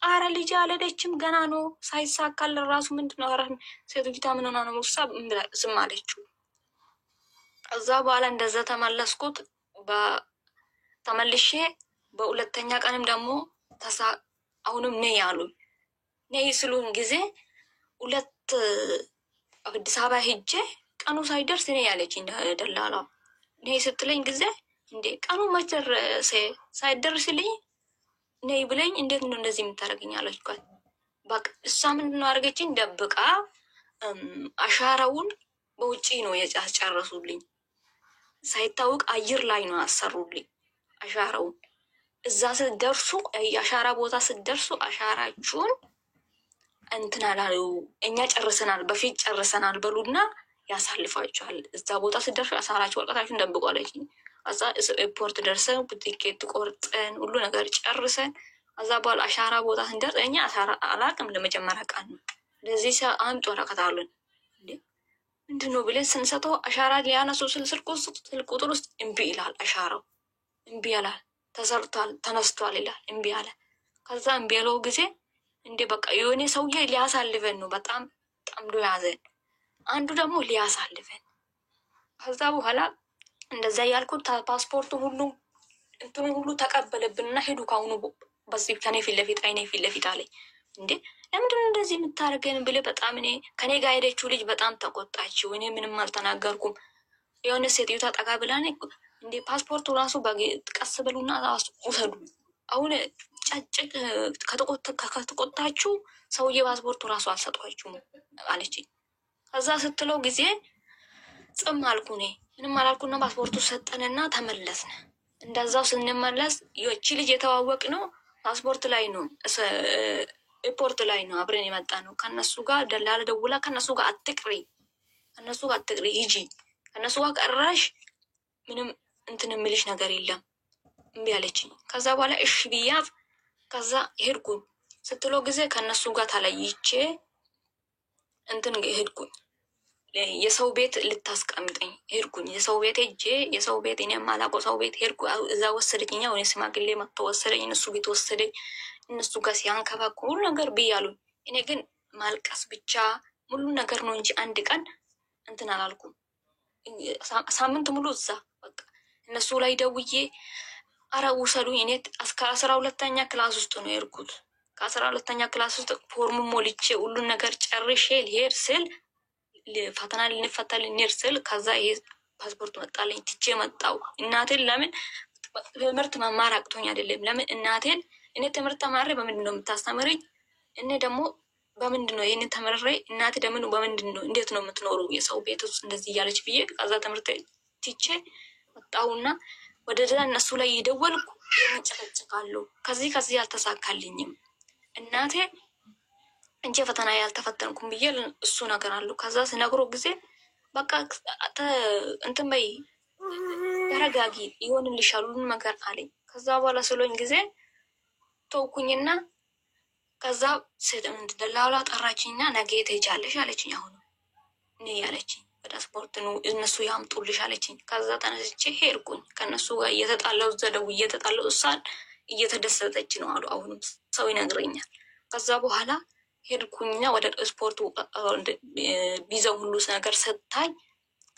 አረ ልጅ አለደችም ገና ነው ሳይሳካል ራሱ ምንድነው? አረ ሴትዮዋ ምን ሆና ነው? እሷ ዝም አለችው። እዛ በኋላ እንደዛ ተመለስኩት። ተመልሼ በሁለተኛ ቀንም ደግሞ አሁንም ነይ አሉኝ። ነይ ስሉን ጊዜ ሁለት አዲስ አበባ ሄጄ ቀኑ ሳይደርስ ነይ ያለችኝ ደላላ። ነይ ስትለኝ ጊዜ እንዴ ቀኑ መች ደረሰ? ሳይደርስልኝ ነይ ብለኝ እንዴት ነው እንደዚህ የምታደርገኝ አለችኳት። በቃ እሷ ምንድነው አድርገችኝ? ደብቃ አሻራውን በውጪ ነው ያስጨረሱልኝ። ሳይታወቅ አየር ላይ ነው አሰሩልኝ አሻራውን። እዛ ስትደርሱ የአሻራ ቦታ ስትደርሱ አሻራችሁን እንትን አላሉ፣ እኛ ጨርሰናል፣ በፊት ጨርሰናል በሉና ያሳልፋችኋል። እዛ ቦታ ስትደርሱ አሻራችሁ ወረቀታችሁን ደብቁ አለችኝ። እዛ ኤርፖርት ደርሰን ቲኬት ቆርጠን ሁሉ ነገር ጨርሰን እዛ በኋላ አሻራ ቦታ ስንደርስ እኛ አሻራ አላቅም ለመጀመሪያ ቀን ነው። እንደዚህ አምጡ ወረቀት አሉን። ምንድን ነው ብለን ስንሰጠው አሻራ ሊያነሱ ስልክ ቁጥር ውስጥ እምቢ ይላል። አሻራው እምቢ ያላል። ተሰርቷል ተነስቷል ይላል። እምቢ አለ። ከዛ እምቢ ያለው ጊዜ እንዴ በቃ የሆነ ሰውዬ ሊያሳልፈን ነው። በጣም ጠምዶ ያዘን። አንዱ ደግሞ ሊያሳልፈን። ከዛ በኋላ እንደዛ ያልኩት ፓስፖርቱ ሁሉ እንትኑ ሁሉ ተቀበለብንና ሄዱ። ካሁኑ በዚህ ከኔ ፊት ለፊት አይኔ ፊት ለፊት አለኝ። እንዴ ለምንድን ነው እንደዚህ የምታደርገን ብለ በጣም እኔ ከኔ ጋር ሄደችው ልጅ በጣም ተቆጣችው። እኔ ምንም አልተናገርኩም። የሆነ ሴትዮ ታጠቃ ብላኔ እንዴ ፓስፖርቱ ራሱ ቀስ በሉና ውሰዱ። አሁን ጨጭቅ ከተቆጣችሁ ሰውዬ ፓስፖርቱ ራሱ አልሰጧችሁም አለችኝ። ከዛ ስትለው ጊዜ ጽም አልኩ። እኔ ምንም አላልኩና ፓስፖርቱ ሰጠንና ተመለስን። እንደዛው ስንመለስ ይቺ ልጅ የተዋወቅ ነው ፓስፖርት ላይ ነው ኤርፖርት ላይ ነው አብረን የመጣ ነው። ከነሱ ጋር ደላላ ደውላ ከነሱ ጋር አትቅሪ ሂጂ፣ ከነሱ ጋር ቀራሽ ምንም እንትን የምልሽ ነገር የለም እምቢ አለችኝ። ከዛ በኋላ እሺ ብያት ከዛ ሄድኩኝ። ስትለው ጊዜ ከነሱ ጋር ተለይቼ እንትን ሄድኩኝ። የሰው ቤት ልታስቀምጠኝ ሄድኩኝ። የሰው ቤት ሄጄ የሰው ቤት እኔ የማላውቀው ሰው ቤት ሄድኩ። እዛ ወሰደችኛ። ወደ ሽማግሌ መጥቶ ወሰደኝ። እነሱ ቤት ወሰደኝ። እነሱ ጋር ሲያንከባክቡ ሁሉ ነገር ብያሉኝ። እኔ ግን ማልቀስ ብቻ ሙሉ ነገር ነው እንጂ አንድ ቀን እንትን አላልኩም። ሳምንት ሙሉ እዛ በቃ እነሱ ላይ ደውዬ አረ ውሰዱኝ። እኔ እስከ 12ኛ ክላስ ውስጥ ነው የሄድኩት። ከ12ኛ ክላስ ውስጥ ፎርሙ ሞልቼ ሁሉን ነገር ጨርሼ ልሄድ ስል ፈተና ልንፈታ ልንሄድ ስል ከዛ ይሄ ፓስፖርት መጣለኝ። ትቼ መጣው። እናቴን ለምን ትምህርት መማር አቅቶኝ አይደለም። ለምን እናቴን እኔ ትምህርት ተማሬ በምንድን ነው የምታስተምረኝ? እኔ ደግሞ በምንድን ነው ይህንን ተመረሬ እናቴ ደግሞ በምንድን ነው እንዴት ነው የምትኖሩ የሰው ቤት ውስጥ እንደዚህ እያለች ብዬ ከዛ ትምህርት ትቼ መጣውና ወደ ዛ እነሱ ላይ እየደወልኩ መጨቀጭቃለሁ። ከዚህ አልተሳካልኝም። እናቴ እንጂ ፈተና ያልተፈተንኩም ብዬ እሱ ነገር አሉ። ከዛ ሲነግሮ ጊዜ በቃ እንትን በይ ተረጋጊ ይሆንልሻል ሁሉን ነገር አለኝ። ከዛ በኋላ ስሎኝ ጊዜ ተውኩኝና ከዛ ደላላ ጠራችኝና ነገ ትሄጃለሽ አለችኝ። አሁን እኔ ያለችኝ ፓስፖርት ነው እነሱ ያምጡልሽ አለችኝ። ከዛ ተነስቼ ሄድኩኝ። ከነሱ ጋር እየተጣላው ዘደው እየተጣላው እሷን እየተደሰተች ነው አሉ። አሁንም ሰው ይነግረኛል። ከዛ በኋላ ሄድኩኝና ወደ ስፖርቱ ቪዛው ሁሉ ነገር ሰጥታኝ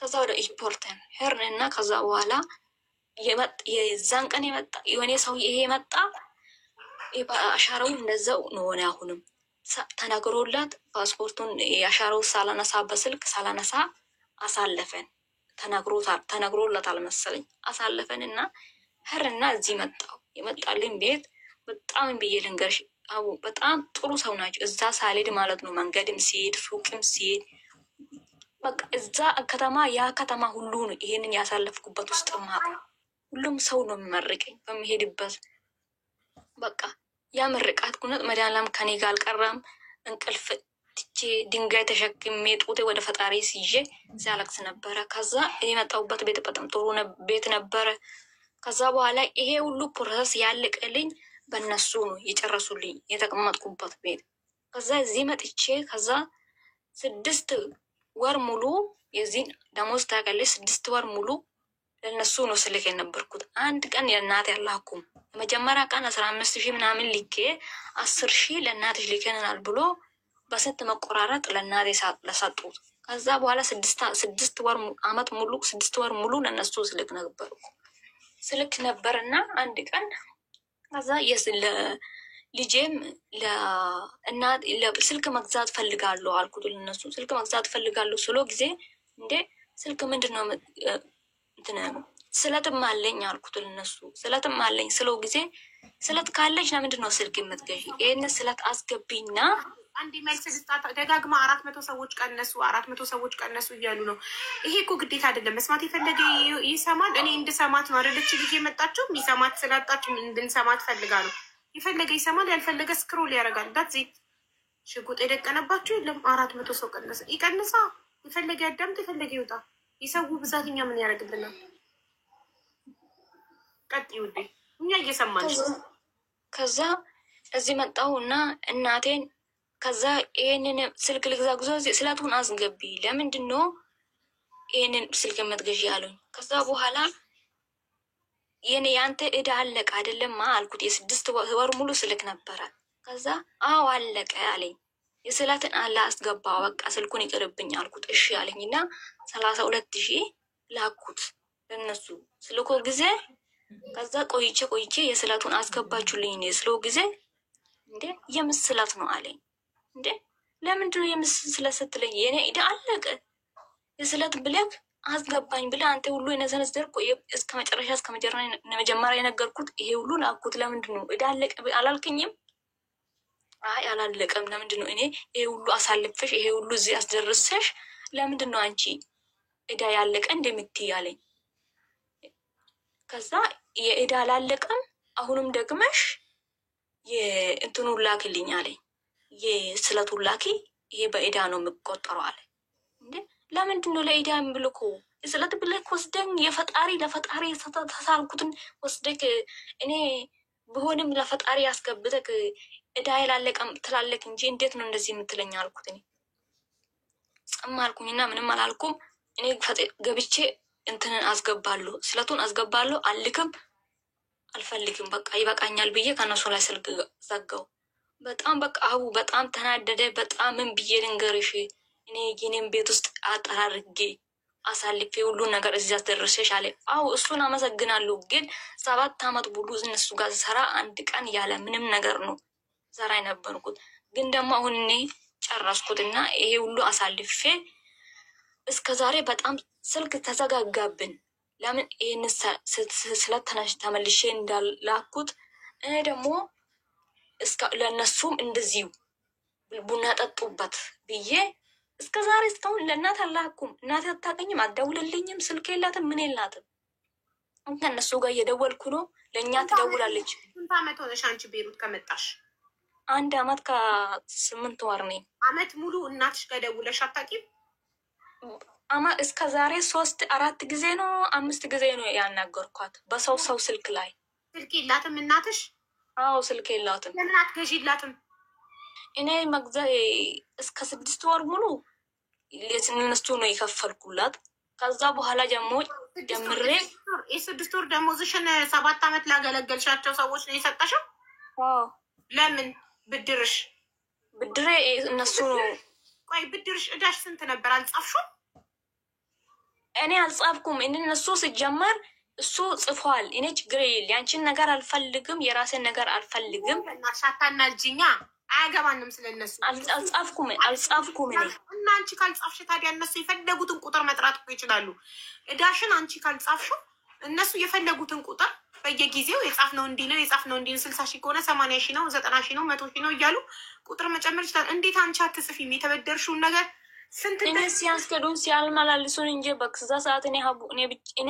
ከዛ ወደ ኤርፖርትን ሄርንና ከዛ በኋላ የዛን ቀን የመጣ የሆነ ሰው ይሄ መጣ። አሻራው እንደዛው ነው ሆነ። አሁንም ተነግሮላት ፓስፖርቱን የአሻራው ሳላነሳ በስልክ ሳላነሳ አሳለፈን። ተነግሮላታል መሰለኝ አሳለፈንና ሄርና እዚህ መጣው። የመጣልኝ ቤት በጣም ብዬ ልንገርሽ አቡ በጣም ጥሩ ሰው ናቸው። እዛ ሳልሄድ ማለት ነው መንገድም ሲሄድ ሱቅም ሲሄድ በቃ እዛ ከተማ ያ ከተማ ሁሉ ነው ይሄንን ያሳለፍኩበት ውስጥ ሁሉም ሰው ነው የሚመርቀኝ በሚሄድበት በቃ ያ ምርቃት ኩነት መድኃኒዓለም ከኔ ጋር አልቀረም። እንቅልፍ ትቼ ድንጋይ ተሸክሜ ጡቴ ወደ ፈጣሪ ሲዤ ሲያለቅስ ነበረ። ከዛ የመጣሁበት ቤት በጣም ጥሩ ቤት ነበረ። ከዛ በኋላ ይሄ ሁሉ ፕሮሰስ ያለቀልኝ በእነሱ ነው የጨረሱልኝ የተቀመጥኩበት ቤት። ከዛ እዚህ መጥቼ ከዛ 6 ወር ሙሉ የዚህን ደሞዝ ታውቂያለሽ 6 ወር ሙሉ ለእነሱ ነው ስልክ የነበርኩት። አንድ ቀን የእናቴ አላኩም። የመጀመሪያ ቀን 15,000 ምናምን ልኬ 10,000 ለእናትሽ ልኬናል ብሎ በስንት መቆራረጥ ለእናቴ ለሰጡት። ከዛ በኋላ 6 ወር ሙሉ ለእነሱ ስልክ ነበርና አንድ ቀን ከዛ ልጄም ስልክ መግዛት ፈልጋለሁ አልኩት። ለእነሱ ስልክ መግዛት ፈልጋለሁ ስሎ ጊዜ እንዴ ስልክ ምንድን ነው ስለትም አለኝ አልኩት። ለእነሱ ስለትም አለኝ ስለው ጊዜ ስለት ካለች ለምንድን ነው ስልክ የምትገዢ? ይህን ስለት አስገቢና አንድ መልስ ልስጣት። ደጋግማ 400 ሰዎች ቀነሱ 400 ሰዎች ቀነሱ እያሉ ነው። ይሄ እኮ ግዴታ አይደለም። መስማት የፈለገ ይሰማል። እኔ እንድሰማት ነው አይደለች ልጅ የመጣችው። የሚሰማት ስላጣች እንድንሰማት ፈልጋ ነው። የፈለገ ይሰማል፣ ያልፈለገ ስክሮል ያደርጋል። ዳት ዜት ሽጉጥ የደቀነባቸው የለም። 400 ሰው ቀነሰ። ይቀንሳ። የፈለገ ያዳምጥ፣ የፈለገ ይውጣ። የሰው ብዛት እኛ ምን ያደርግልናል? ቀጥ ይውዴ እኛ እየሰማን ከዛ እዚህ መጣሁ እና እናቴን ከዛ ይህንን ስልክ ልግዛ ጉዞ ስለቱን አስገቢ፣ ለምንድን ነው ይህንን ስልክ የምትገዢ አሉኝ። ከዛ በኋላ የአንተ ዕዳ አለቀ አይደለማ አልኩት። የ6 ወር ሙሉ ስልክ ነበረ። ከዛ አዎ አለቀ አለኝ። የስለትን አለ አስገባ፣ በቃ ስልኩን ይቅርብኝ አልኩት። እሺ አለኝ እና 32,000 ላኩት ለነሱ ስልኮ ጊዜ። ከዛ ቆይቼ የስለቱን አስገባችሁልኝ ስለው ጊዜ እንዴ የምስላት ነው አለኝ። እንዴ ለምንድን ነው የምስለት ስትለኝ የኔ ዕዳ አለቀ የስለት ብለክ አስገባኝ ብለ አንተ ሁሉ የነዘነዘር እስከ መጀመሪያ የነገርኩት ይሄ ሁሉ ላኩት። ለምንድን ነው ዕዳ አለቀ አላልክኝም? አይ አላለቀም። ለምንድን ነው እኔ ይሄ ሁሉ አሳልፈሽ ይሄ ሁሉ እዚህ አስደርሰሽ ለምንድን ነው አንቺ ዕዳ ያለቀ እንደምትይ አለኝ። ከዛ የዕዳ አላለቀም አሁንም ደግመሽ የእንትኑ ላክልኝ አለኝ። የስለቱን ላኪ፣ ይሄ በዕዳ ነው የምቆጠረው አለ። እንዴ ለምንድን ነው ለዕዳ የምልኮ? የስለት ብለክ ወስደን ለፈጣሪ ተሳልኩትን ወስደክ እኔ ብሆንም ለፈጣሪ ያስገብተክ ዕዳ ያላለቀም ትላለክ እንጂ እንዴት ነው እንደዚህ የምትለኝ አልኩት። እኔ ጸም አልኩኝና ምንም አላልኩም። እኔ ገብቼ እንትንን አስገባለሁ፣ ስለቱን አስገባለሁ፣ አልክም አልፈልግም በቃ ይበቃኛል ብዬ ከነሱ ላይ ስልክ ዘጋው። በጣም በቃ አቡ በጣም ተናደደ። በጣም ምን ብዬ ልንገርሽ፣ እኔ የኔም ቤት ውስጥ አጠራርጌ አሳልፌ ሁሉን ነገር እዚህ አስደርሰሽ አለ። አዎ እሱን አመሰግናለሁ፣ ግን 7 ዓመት ሙሉ እነሱ ጋር ሰራ አንድ ቀን ያለ ምንም ነገር ነው ሰራ የነበርኩት። ግን ደግሞ አሁን እኔ ጨረስኩትና ይሄ ሁሉ አሳልፌ እስከዛሬ በጣም ስልክ ተዘጋጋብን። ለምን ይህን ስለተነሽ ተመልሼ እንዳላኩት እኔ ደግሞ ለእነሱም እንደዚሁ ቡና ጠጡበት ብዬ እስከ ዛሬ እስካሁን ለእናት አላኩም። እናት አታቀኝም፣ አትደውልልኝም፣ ስልክ የላትም፣ ምን የላትም። ከእነሱ ጋር እየደወልኩ ነው። ለእኛ ትደውላለች። ስንት ዓመት ሆነሽ አንቺ ቤሩት ከመጣሽ? 1 ዓመት ከ8 ወር ነኝ። ዓመት ሙሉ እናትሽ ጋር ደውለሽ አታውቂም? እስከ ዛሬ 3-4 ጊዜ ነው 5 ጊዜ ነው ያናገርኳት በሰው ስልክ ላይ። ስልክ የላትም እናትሽ? አዎ ስልክ የላትም። ለምን አትገዢላትም? እኔ መግዛ እስከ 6 ወር ሙሉ እነሱ ነው የከፈልኩላት። ከዛ በኋላ ጀምሬ የ6 ወር ደሞዝሽን 7 ዓመት ላገለገልሻቸው ሰዎች ነው የሰጠሽው? ለምን? ብድሬ እነሱ ነው። ቆይ ብድርሽ ዕዳሽ ስንት ነበር? አልጻፍሽም? እኔ አልጻፍኩም። እነሱ ሲጀመር እሱ ጽፏል። እኔ ችግር የለ ያንቺን ነገር አልፈልግም፣ የራሴን ነገር አልፈልግም። ሻታናልጅኛ አያገባንም ስለነሱ። አልጻፍኩም እኔ እና አንቺ ካልጻፍሽ ታዲያ እነሱ የፈለጉትን ቁጥር መጥራት እኮ ይችላሉ። ዕዳሽን አንቺ ካልጻፍሽው እነሱ የፈለጉትን ቁጥር በየጊዜው የጻፍነው እንዲህ ነው 60 ሺህ ከሆነ 80 ሺህ ነው 90 ሺህ ነው 100 ሺህ ነው እያሉ ቁጥር መጨመር ይችላል። እንዴት አንቺ አትጽፊም? የተበደርሽውን ነገር ስንት እኔ ሲያስገዱን ሲያልመላልሱን እንጂ በክዛ ሰዓት እኔ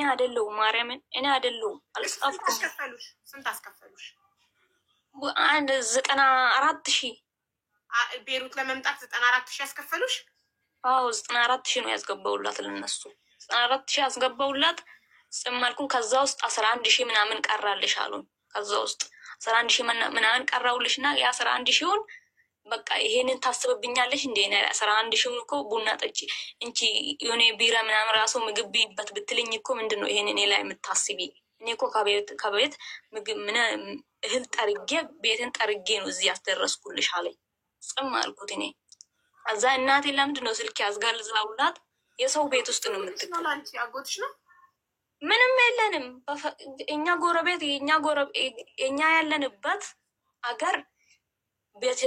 አይደለሁም፣ ማርያምን እኔ አይደለሁም፣ አልጻፍኩም። ስንት አስከፈሉሽ? 94,000 ቤሩት ለመምጣት 94,000 ያስከፈሉሽ? አዎ 94,000 ነው ያስገባውላት ለነሱ 94,000 ያስገባውላት። ጽማልኩን ከዛ ውስጥ 11,000 ምናምን ቀራልሽ አሉን። ከዛ ውስጥ 11,000 ምናምን ቀራውልሽና ያ 11,000ውን በቃ ይሄንን ታስብብኛለሽ እንዴ? 11 ሺህ እኮ ቡና ጠጪ እንቺ የሆነ ቢራ ምናምን ራሱ ምግብ ቢበት ብትልኝ እኮ ምንድን ነው ይሄን እኔ ላይ የምታስቢ? እኔ እኮ ከቤት ምግብ ምን እህል ጠርጌ ቤትን ጠርጌ ነው እዚህ ያስደረስኩልሽ አለኝ። ጽም አልኩት እኔ። እዛ እናቴ ለምንድን ነው ስልክ ያዝጋልዛውላት? የሰው ቤት ውስጥ ነው የምትቀር። ምንም የለንም እኛ ጎረቤት እኛ ያለንበት አገር ቤት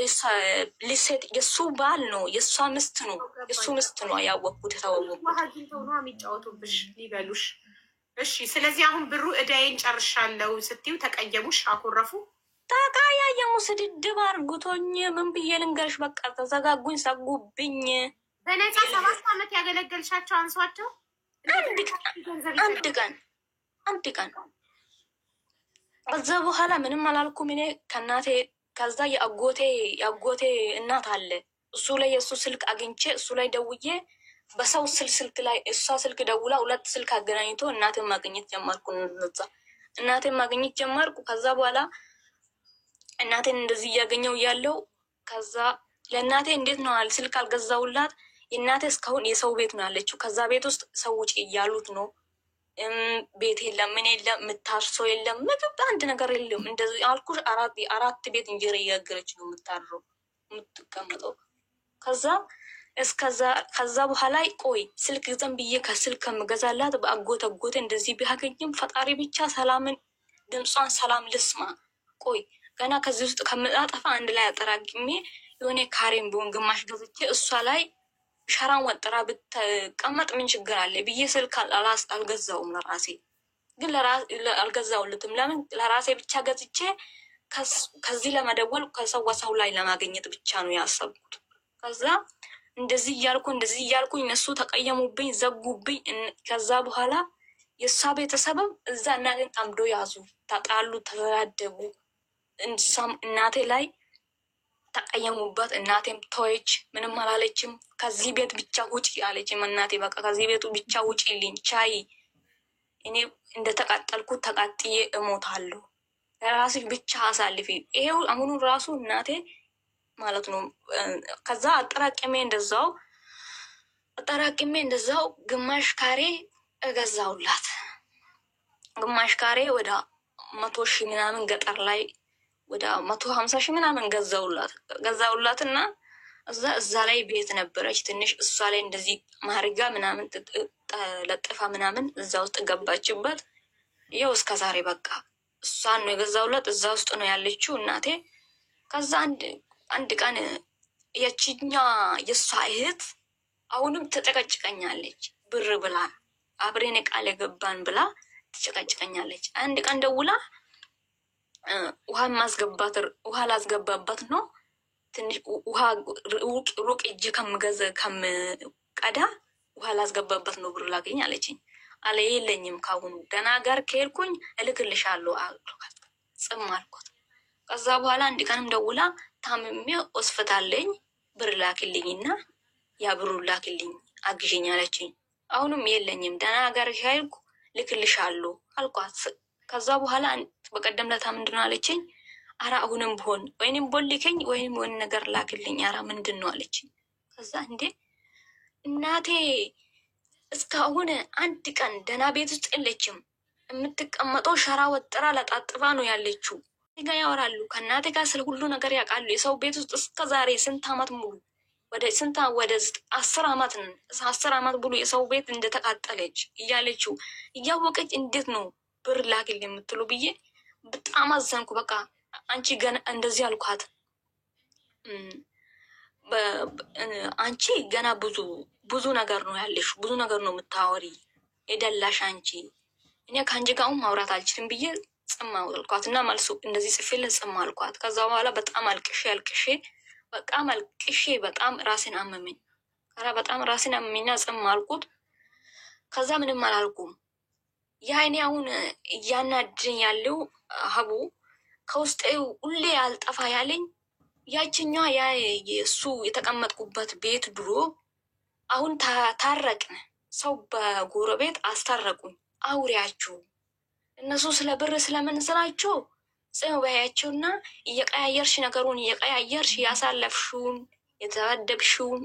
ሊሴት የእሱ ባል ነው የእሷ ምስት ነው የእሱ ምስት ነው ያወቅኩት የተዋወቅኩት የሚጫወቱብሽ ሊበሉሽ። እሺ ስለዚህ አሁን ብሩ እዳዬን ጨርሻለሁ ስትዩ ተቀየሙሽ? አኮረፉ? ተቃያየሙ ስድድብ አርጉቶኝ ምን ብዬ ልንገርሽ? በቃ ተዘጋጉኝ፣ ሰጉብኝ። በነፃ 7 ዓመት ያገለገልሻቸው አንሷቸው አንድ ቀን ከዛ በኋላ ምንም አላልኩም እኔ ከእናቴ። ከዛ የአጎቴ እናት አለ እሱ ላይ የእሱ ስልክ አግኝቼ እሱ ላይ ደውዬ በሰው ስልክ ላይ እሷ ስልክ ደውላ 2 ስልክ አገናኝቶ እናቴን ማግኘት ጀመርኩ። እናቴን ማግኘት ጀመርኩ። ከዛ በኋላ እናቴን እንደዚህ እያገኘው ያለው ከዛ ለእናቴ እንዴት ነው አለ ስልክ አልገዛውላት። የእናቴ እስካሁን የሰው ቤት ነው ያለችው። ከዛ ቤት ውስጥ ሰው ውጭ እያሉት ነው። ቤት የለም፣ ምን የለም፣ የምታርሰው የለም፣ ምግብ አንድ ነገር የለም። እንደዚህ አልኩሽ። 4 ቤት እንጀራ እያገረች ነው የምታድረው የምትቀመጠው። ከዛ በኋላ ቆይ ስልክ ዘን ብዬ ከስልክ ከምገዛላት በአጎቴ እንደዚህ ቢያገኝም ፈጣሪ ብቻ ሰላምን ድምጿን ሰላም ልስማ። ቆይ ገና ከዚህ ውስጥ ከምጣጠፋ አንድ ላይ አጠራቅሜ የሆነ ካሬን ቢሆን ግማሽ ገዝቼ እሷ ላይ ሸራን ወጥራ ብትቀመጥ ምን ችግር አለ ብዬ ስልክ አልገዛውም። ለራሴ ግን አልገዛውለትም። ለምን ለራሴ ብቻ ገዝቼ ከዚህ ለመደወል ከሰው ላይ ለማግኘት ብቻ ነው ያሰብኩት። ከዛ እንደዚህ እያልኩ እነሱ ተቀየሙብኝ፣ ዘጉብኝ። ከዛ በኋላ የእሷ ቤተሰብም እዛ እናቴን ጠምዶ ያዙ፣ ተጣሉ፣ ተደባደቡ። እናቴ ላይ ተቀየሙበት። እናቴም ተወች፣ ምንም አላለችም። ከዚህ ቤት ብቻ ውጪ አለችም እናቴ። በቃ ከዚህ ቤቱ ብቻ ውጪልኝ፣ ቻይ እኔ እንደተቃጠልኩት ተቃጥዬ እሞታለሁ፣ ለራስሽ ብቻ አሳልፊ። ይሄው አሁኑ ራሱ እናቴ ማለት ነው። ከዛ አጠራቅሜ እንደዛው ግማሽ ካሬ እገዛውላት። ግማሽ ካሬ ወደ 100,000 ምናምን ገጠር ላይ ወደ 150,000 ምናምን ገዛውላት እና እዛ ላይ ቤት ነበረች ትንሽ። እሷ ላይ እንደዚህ ማርጋ ምናምን ለጥፋ ምናምን እዛ ውስጥ ገባችበት። ይኸው እስከ ዛሬ በቃ እሷን ነው የገዛውላት። እዛ ውስጥ ነው ያለችው እናቴ። ከዛ አንድ ቀን የችኛ የእሷ እህት አሁንም ትጨቀጭቀኛለች። ብር ብላ አብሬን ቃል የገባን ብላ ትጨቀጭቀኛለች። አንድ ቀን ደውላ ውሃ ላስገባባት ነው ትንሽ ውሃ ሩቅ እጅ ከምቀዳ ውሃ ላስገባባት ነው ብር ላገኝ አለችኝ። አለ የለኝም ካሁኑ ደህና ጋር ከሄድኩኝ እልክልሻለሁ አልኳት። ጽም አልኳት። ከዛ በኋላ አንድ ቀንም ደውላ ታምሜ ሆስፒታለኝ ብር ላክልኝና ያ ብሩ ላክልኝ አግዥኝ አለችኝ። አሁንም የለኝም ደህና ጋር ከሄድኩ ልክልሻለሁ አልኳት። ከዛ በኋላ በቀደም ለታ ምንድን ነው አለችኝ። አራ አሁንም ብሆን ወይንም ቦልከኝ ወይንም ወን ነገር ላክልኝ አራ ምንድን ነው አለችኝ። ከዛ እንዴ እናቴ እስካሁን አንድ ቀን ደህና ቤት ውስጥ የለችም። የምትቀመጠው ሸራ ወጥራ ለጣጥፋ ነው ያለችው። ጋ ያወራሉ ከእናቴ ጋር ስለ ሁሉ ነገር ያውቃሉ። የሰው ቤት ውስጥ እስከ ዛሬ ስንት ዓመት ሙሉ ወደ 10 ዓመት ሙሉ የሰው ቤት እንደተቃጠለች እያለችው እያወቀች እንዴት ነው ብር ላክል የምትሉ ብዬ በጣም አዘንኩ። በቃ አንቺ ገና እንደዚህ አልኳት። አንቺ ገና ብዙ ነገር ነው ያለሽ፣ ብዙ ነገር ነው የምታወሪ የደላሽ አንቺ። እኔ ከአንቺ ጋር አሁን ማውራት አልችልም ብዬ ጽም አልኳት እና መልሱ እንደዚህ ጽፌለት ጽም አልኳት። ከዛ በኋላ በጣም አልቅሼ በጣም ራሴን አመመኝ። በጣም ራሴን አመመኝና ጽም አልኩት። ከዛ ምንም አላልኩም። ያኔ አሁን እያናድኝ ያለው ሀቡ ከውስጤ ሁሌ አልጠፋ ያለኝ ያችኛዋ የእሱ የተቀመጥኩበት ቤት ድሮ አሁን ታረቅን። ሰው በጎረቤት አስታረቁኝ። አውሪያችሁ እነሱ ስለ ብር ስለምን ስላቸው ጽም በያቸውና እየቀያየርሽ ነገሩን እየቀያየርሽ ያሳለፍሽውን የተበደብሽውን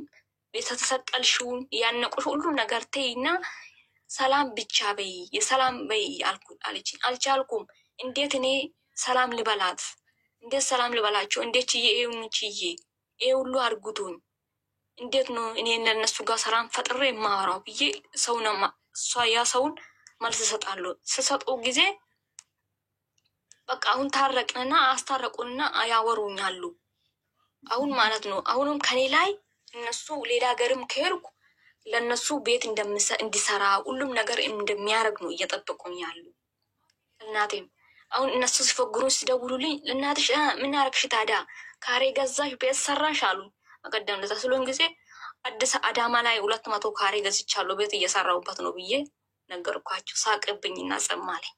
የተሰቀልሽውን ያነቁሽ ሁሉ ነገር ተይና ሰላም ብቻ በይ የሰላም በይ አለችኝ። አልቻልኩም። እንዴት እኔ ሰላም ልበላት? እንዴት ሰላም ልበላቸው? እንዴት ችዬ ችዬ ይሄ ሁሉ አርጉቱኝ እንዴት ነው እኔ እነሱ ጋር ሰላም ፈጥሬ የማወራው ብዬ ሰውን ያ ሰውን መልስ እሰጣለሁ። ስሰጡ ጊዜ በቃ አሁን ታረቅንና አስታረቁንና ያወሩኛሉ። አሁን ማለት ነው አሁንም ከኔ ላይ እነሱ ሌላ ሀገርም ከሄድኩ ለእነሱ ቤት እንዲሰራ ሁሉም ነገር እንደሚያደርግ ነው እየጠበቁኝ ያሉ። እናቴም አሁን እነሱ ሲፈግሩኝ ሲደውሉልኝ ለእናትሽ ምን አረግሽ ታዲያ ካሬ ገዛሽ ቤት ሰራሽ አሉ። በቀደም ለዛ ስለሆን ጊዜ አዲስ አዳማ ላይ 200 ካሬ ገዝቻለሁ ቤት እየሰራሁበት ነው ብዬ ነገርኳቸው። ሳቅብኝና ጸማለኝ።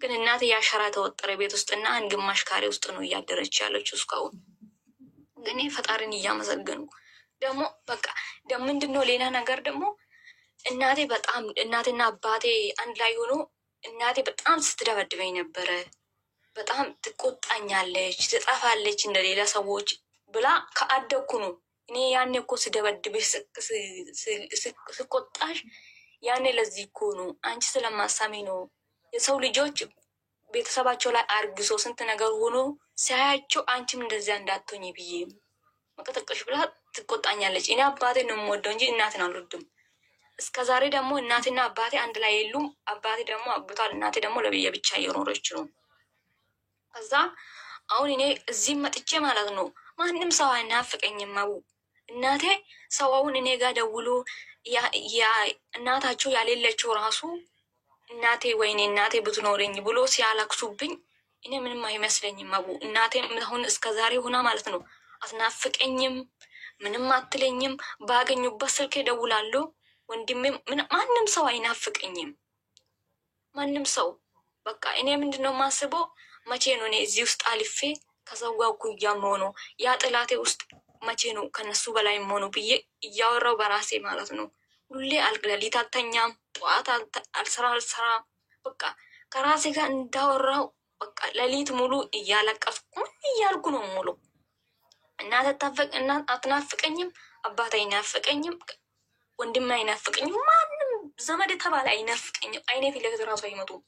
ግን እናቴ ያሸራ ተወጠረ ቤት ውስጥና አንድ ግማሽ ካሬ ውስጥ ነው እያደረች ያለችው እስካሁን። ግን ፈጣሪን እያመሰገንኩ ደግሞ በቃ ምንድነው ሌላ ነገር ደግሞ እናቴ በጣም እናቴና አባቴ አንድ ላይ ሆኖ እናቴ በጣም ስትደበድበኝ ነበረ። በጣም ትቆጣኛለች፣ ትጠፋለች እንደሌላ ሰዎች ብላ ከአደኩ ነው። እኔ ያኔ እኮ ስደበድብሽ ስቆጣሽ ያኔ ለዚህ እኮ ነው አንቺ ስለማሳሚ ነው። የሰው ልጆች ቤተሰባቸው ላይ አርግዞ ስንት ነገር ሆኖ ሲያያቸው አንቺም እንደዚያ እንዳትሆኝ ብዬ መቀጠቀሽ ብላ ትቆጣኛለች። እኔ አባቴ ነው የምወደው እንጂ እናቴን አልወድም። እስከ ዛሬ ደግሞ እናቴና አባቴ አንድ ላይ የሉም። አባቴ ደግሞ አግብቷል፣ እናቴ ደግሞ ለብዬ ብቻ እየኖረች ነው። ከዛ አሁን እኔ እዚህም መጥቼ ማለት ነው ማንም ሰው አይናፍቀኝም። አቡ እናቴ ሰው አሁን እኔ ጋር ደውሎ እናታቸው ያሌለችው ራሱ እናቴ ወይኔ እናቴ ብትኖረኝ ብሎ ሲያለቅሱብኝ እኔ ምንም አይመስለኝም። አቡ እናቴ አሁን እስከ ዛሬ ሆና ማለት ነው አትናፍቀኝም፣ ምንም አትለኝም። ባገኙበት ስልክ ደውላለሁ። ወንድሜ ማንም ሰው አይናፍቀኝም። ማንም ሰው በቃ እኔ ምንድነው የማስበው መቼ ነው እኔ እዚህ ውስጥ አልፌ ከሰው ጋር እኩያ መሆነው ያ ጥላቴ ውስጥ መቼ ነው ከነሱ በላይ መሆነው ብዬ እያወራው በራሴ ማለት ነው። ሁሌ ሌሊት አልተኛም፣ ጠዋት አልሰራ በቃ ከራሴ ጋር እንዳወራው በቃ ሌሊት ሙሉ እያለቀስኩ እያልኩ ነው ሙሉ። እናት አትናፍቀኝም፣ አባት አይናፍቀኝም፣ ወንድም አይናፍቀኝም፣ ማንም ዘመድ የተባለ አይናፍቀኝም። አይኔ ፊት ለፊት ራሱ አይመጡም።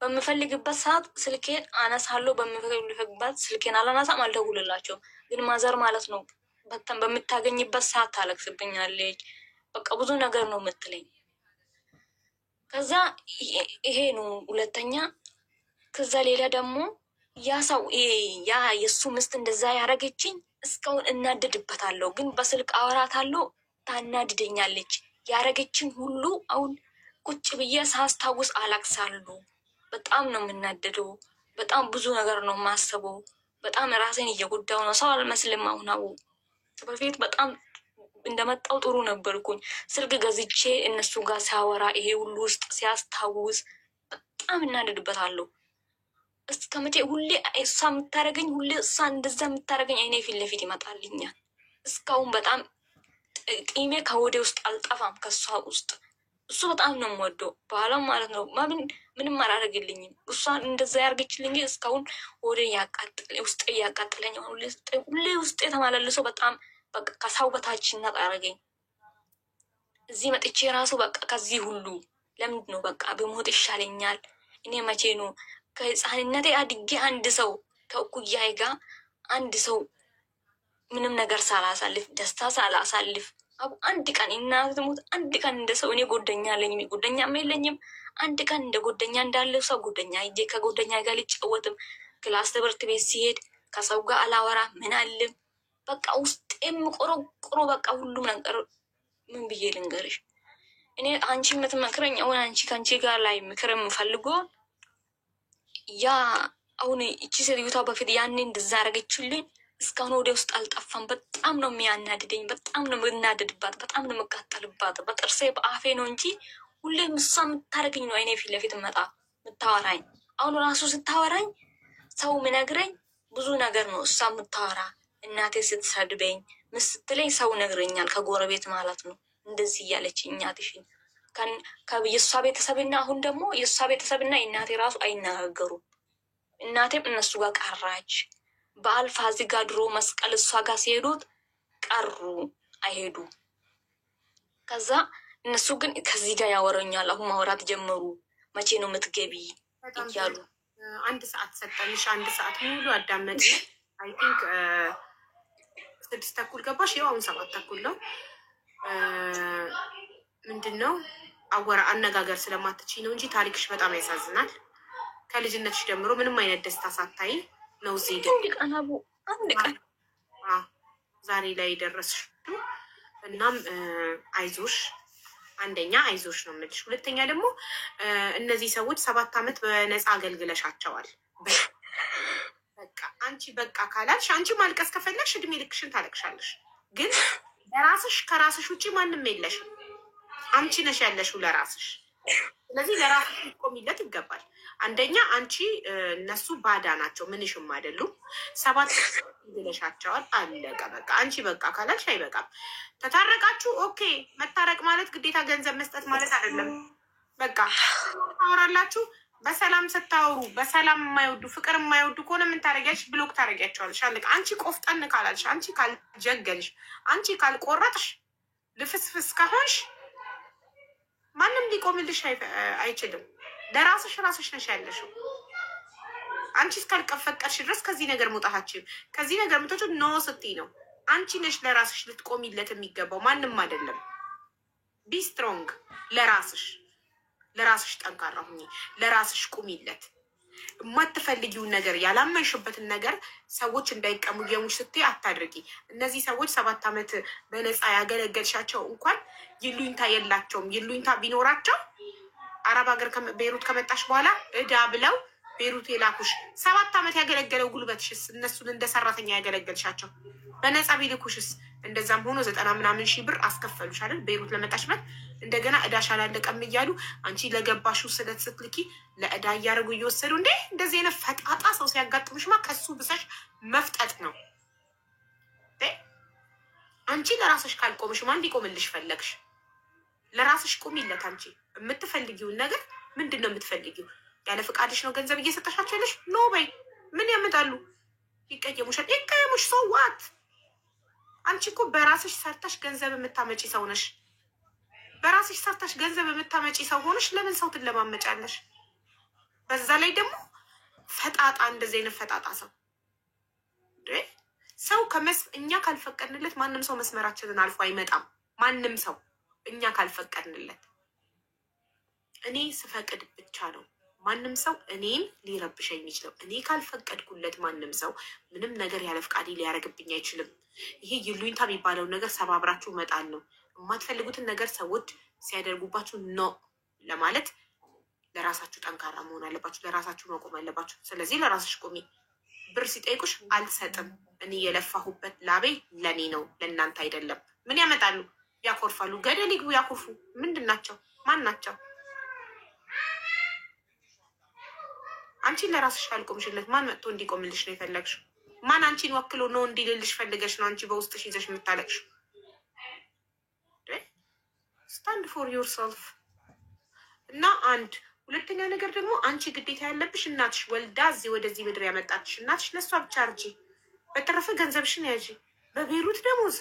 በምፈልግበት ሰዓት ስልኬን አነሳለሁ፣ በምፈልግበት ስልኬን አላነሳም፣ አልደውልላቸው። ግን ማዘር ማለት ነው በምታገኝበት ሰዓት ታለቅስብኛለች። በቃ ብዙ ነገር ነው የምትለኝ። ከዛ ይሄ ነው ሁለተኛ። ከዛ ሌላ ደግሞ ያ ሰው ያ የእሱ ምስት እንደዛ ያደረገችኝ እስካሁን እናደድበታለሁ። ግን በስልክ አወራታለሁ፣ ታናድደኛለች። ያደረገችኝ ሁሉ አሁን ቁጭ ብዬ ሳስታውስ አላቅሳለሁ። በጣም ነው የምናደደው። በጣም ብዙ ነገር ነው የማስበው። በጣም ራሴን እየጎዳው ነው። ሰው አልመስልም። አሁን በፊት በጣም እንደመጣው ጥሩ ነበርኩኝ። ስልክ ገዝቼ እነሱ ጋር ሲያወራ ይሄ ሁሉ ውስጥ ሲያስታውስ በጣም እናደድበታለሁ። እስከ መቼ ሁሌ እሷ የምታደርገኝ ሁሌ እሷ እንደዛ የምታደርገኝ አይኔ ፊት ለፊት ይመጣልኛል። እስካሁን በጣም ቂሜ ከወዴ ውስጥ አልጠፋም ከእሷ ውስጥ። እሱ በጣም ነው የምወደው በኋላም ማለት ነው። ምንም አላደርግልኝም። እሷ እንደዛ ያርገችልኝ እስካሁን ወደ ውስጥ እያቃጥለኝ ሁሌ ውስጥ የተማላለሰው በጣም በቃ ከሰው በታች እናጣረገኝ። እዚህ መጥቼ ራሱ በቃ ከዚህ ሁሉ ለምንድን ነው በቃ በሞት ይሻለኛል። እኔ መቼ ነው ከህፃንነቴ አድጌ አንድ ሰው ከእኩያዬ ጋር አንድ ሰው ምንም ነገር ሳላሳልፍ ደስታ ሳላሳልፍ አንድ ቀን እናት ሞት አንድ ቀን እንደ ሰው እኔ ጎደኛ አለኝም ጎደኛም የለኝም። አንድ ቀን እንደ ጎደኛ እንዳለው ሰው ጎደኛ ሂጄ ከጎደኛ ጋር ልጫወትም ክላስ ትምህርት ቤት ሲሄድ ከሰው ጋር አላወራ ምን አልም። በቃ ውስጤም ቆሮቆሮ በቃ ሁሉም ነገር ምን ብዬ ልንገርሽ። እኔ አንቺ የምትመክረኝ አሁን አንቺ ከአንቺ ጋር ላይ ምክር የምፈልጎ ያ አሁን እቺ ሴትዮቷ በፊት ያኔ እንደዛ አደረገችልኝ እስካሁን ወደ ውስጥ አልጠፋም። በጣም ነው የሚያናድደኝ። በጣም ነው የምናደድባት። በጣም ነው የምቃጠልባት። በጥርሴ በአፌ ነው እንጂ ሁሌም እሷ የምታደርገኝ ነው አይኔ ፊት ለፊት መጣ የምታወራኝ። አሁን ራሱ ስታወራኝ ሰው ምነግረኝ ብዙ ነገር ነው እሷ የምታወራ። እናቴ ስትሰድበኝ ምስትለኝ ሰው ነግረኛል ከጎረቤት ማለት ነው እንደዚህ እያለች እናትሽን የእሷ ቤተሰብና አሁን ደግሞ የእሷ ቤተሰብና እናቴ ራሱ አይነጋገሩም። እናቴም እነሱ ጋር ቀራች። በዓል ፋሲካ ድሮ መስቀል እሷ ጋር ሲሄዱት ቀሩ አይሄዱ። ከዛ እነሱ ግን ከዚህ ጋር ያወረኛል። አሁን ማውራት ጀመሩ። መቼ ነው የምትገቢ እያሉ 1 ሰዓት ሰጠንሽ። 1 ሰዓት ሙሉ አዳመጥ። አይ ቲንክ 6 ተኩል ገባሽ። ያው አሁን 7 ተኩል ነው። ምንድን ነው አነጋገር ስለማትችይ ነው እንጂ ታሪክሽ በጣም ያሳዝናል። ከልጅነትሽ ጀምሮ ምንም አይነት ደስታ ሳታይ ነው እዚህ አንድ ቀን ዛሬ ላይ ደረስሽ። እናም አይዞሽ፣ አንደኛ አይዞሽ ነው የምልሽ። ሁለተኛ ደግሞ እነዚህ ሰዎች 7 ዓመት በነፃ አገልግለሻቸዋል። በቃ አንቺ በቃ ካላልሽ፣ አንቺ ማልቀስ ከፈለግሽ እድሜ ልክሽን ታለቅሻለሽ። ግን ለራስሽ ከራስሽ ውጭ ማንም የለሽም። አንቺ ነሽ ያለሽው ለራስሽ። ስለዚህ ለራስሽ ልትቆሚለት ይገባል። አንደኛ አንቺ እነሱ ባዳ ናቸው፣ ምንሽም አይደሉም። 7 ግለሻቸዋል። አለቀ በቃ። አንቺ በቃ ካላልሽ አይበቃም። ተታረቃችሁ፣ ኦኬ። መታረቅ ማለት ግዴታ ገንዘብ መስጠት ማለት አይደለም። በቃ ታወራላችሁ። በሰላም ስታወሩ፣ በሰላም የማይወዱ ፍቅር የማይወዱ ከሆነ ምን ታደርጊያለሽ? ብሎክ ታደርጊያቸዋለሽ። አለቀ። አንቺ ቆፍጠን ካላልሽ፣ አንቺ ካልጀገልሽ፣ አንቺ ካልቆረጥሽ፣ ልፍስፍስ ከሆንሽ ማንም ሊቆምልሽ አይችልም። ለራስሽ ራስሽ ነሽ ያለሽው። አንቺ እስካልቀፈቀድሽ ድረስ ከዚህ ነገር መውጣታችን ከዚህ ነገር ምቶች ኖ ስትይ ነው። አንቺ ነሽ ለራስሽ ልትቆሚለት የሚገባው፣ ማንም አይደለም። ቢ ስትሮንግ። ለራስሽ ጠንካራ ሁኚ። ለራስሽ ቁሚለት። የማትፈልጊውን ነገር ያላመንሽበትን ነገር ሰዎች እንዳይቀሙ የሙሽ ስትይ አታድርጊ። እነዚህ ሰዎች 7 ዓመት በነፃ ያገለገልሻቸው እንኳን ይሉኝታ የላቸውም። ይሉኝታ ቢኖራቸው አረብ ሀገር ቤሩት ከመጣሽ በኋላ እዳ ብለው ቤሩት የላኩሽ 7 ዓመት ያገለገለው ጉልበትሽስ እነሱን እንደ ሰራተኛ ያገለገልሻቸው በነፃ ቢልኩሽስ? እንደዛም ሆኖ 90 ምናምን ሺህ ብር አስከፈሉሽ አይደል? ቤሩት ለመጣሽበት እንደገና እዳሽ አላለቀም እያሉ አንቺ ለገባሽው ስለት ስትልኪ ለእዳ እያደረጉ እየወሰዱ እንዴ! እንደዚህ አይነት ፈጣጣ ሰው ሲያጋጥምሽማ ከሱ ብሰሽ መፍጠጥ ነው። አንቺ ለራስሽ ካልቆምሽ ማን ሊቆምልሽ ፈለግሽ? ለራስሽ ቁሚለት። አንቺ የምትፈልጊውን ነገር ምንድን ነው የምትፈልጊው? ያለ ፈቃድሽ ነው ገንዘብ እየሰጠሻቸው ያለሽ? ኖ በይ። ምን ያመጣሉ? ይቀየሙሻል። ይቀየሙሽ። ሰው ዋት? አንቺ እኮ በራስሽ ሰርተሽ ገንዘብ የምታመጪ ሰው ነሽ። በራስሽ ሰርተሽ ገንዘብ የምታመጪ ሰው ሆነሽ ለምን ሰው ትለማመጫለሽ? በዛ ላይ ደግሞ ፈጣጣ፣ እንደዚህ አይነት ፈጣጣ ሰው እኛ ካልፈቀድንለት ማንም ሰው መስመራችንን አልፎ አይመጣም። ማንም ሰው እኛ ካልፈቀድንለት፣ እኔ ስፈቅድ ብቻ ነው ማንም ሰው እኔን ሊረብሽ የሚችለው። እኔ ካልፈቀድኩለት ማንም ሰው ምንም ነገር ያለ ፍቃዴ ሊያደርግብኝ አይችልም። ይሄ ይሉኝታ የሚባለው ነገር ሰባብራችሁ መጣል ነው። የማትፈልጉትን ነገር ሰዎች ሲያደርጉባችሁ ኖ ለማለት ለራሳችሁ ጠንካራ መሆን አለባችሁ። ለራሳችሁ መቆም አለባችሁ። ስለዚህ ለራስሽ ቁሚ። ብር ሲጠይቁሽ አልሰጥም፣ እኔ የለፋሁበት ላቤ ለእኔ ነው ለእናንተ አይደለም። ምን ያመጣሉ? ያኮርፋሉ። ገደል ይግቡ፣ ያኮርፉ። ምንድን ናቸው? ማን ናቸው? አንቺን ለራስሽ ካልቆምሽለት ማን መጥቶ እንዲቆምልሽ ነው የፈለግሽው? ማን አንቺን ወክሎ ነው እንዲልልሽ ፈልገሽ ነው አንቺ በውስጥሽ ይዘሽ የምታለቅሽ? ስታንድ ፎር ዮርሰልፍ። እና ሁለተኛ ነገር ደግሞ አንቺ ግዴታ ያለብሽ እናትሽ ወልዳ እዚህ ወደዚህ ምድር ያመጣትሽ እናትሽ፣ ለእሷ ብቻ አርጂ። በተረፈ ገንዘብሽን ያዢ። በቤሩት ደሞዝ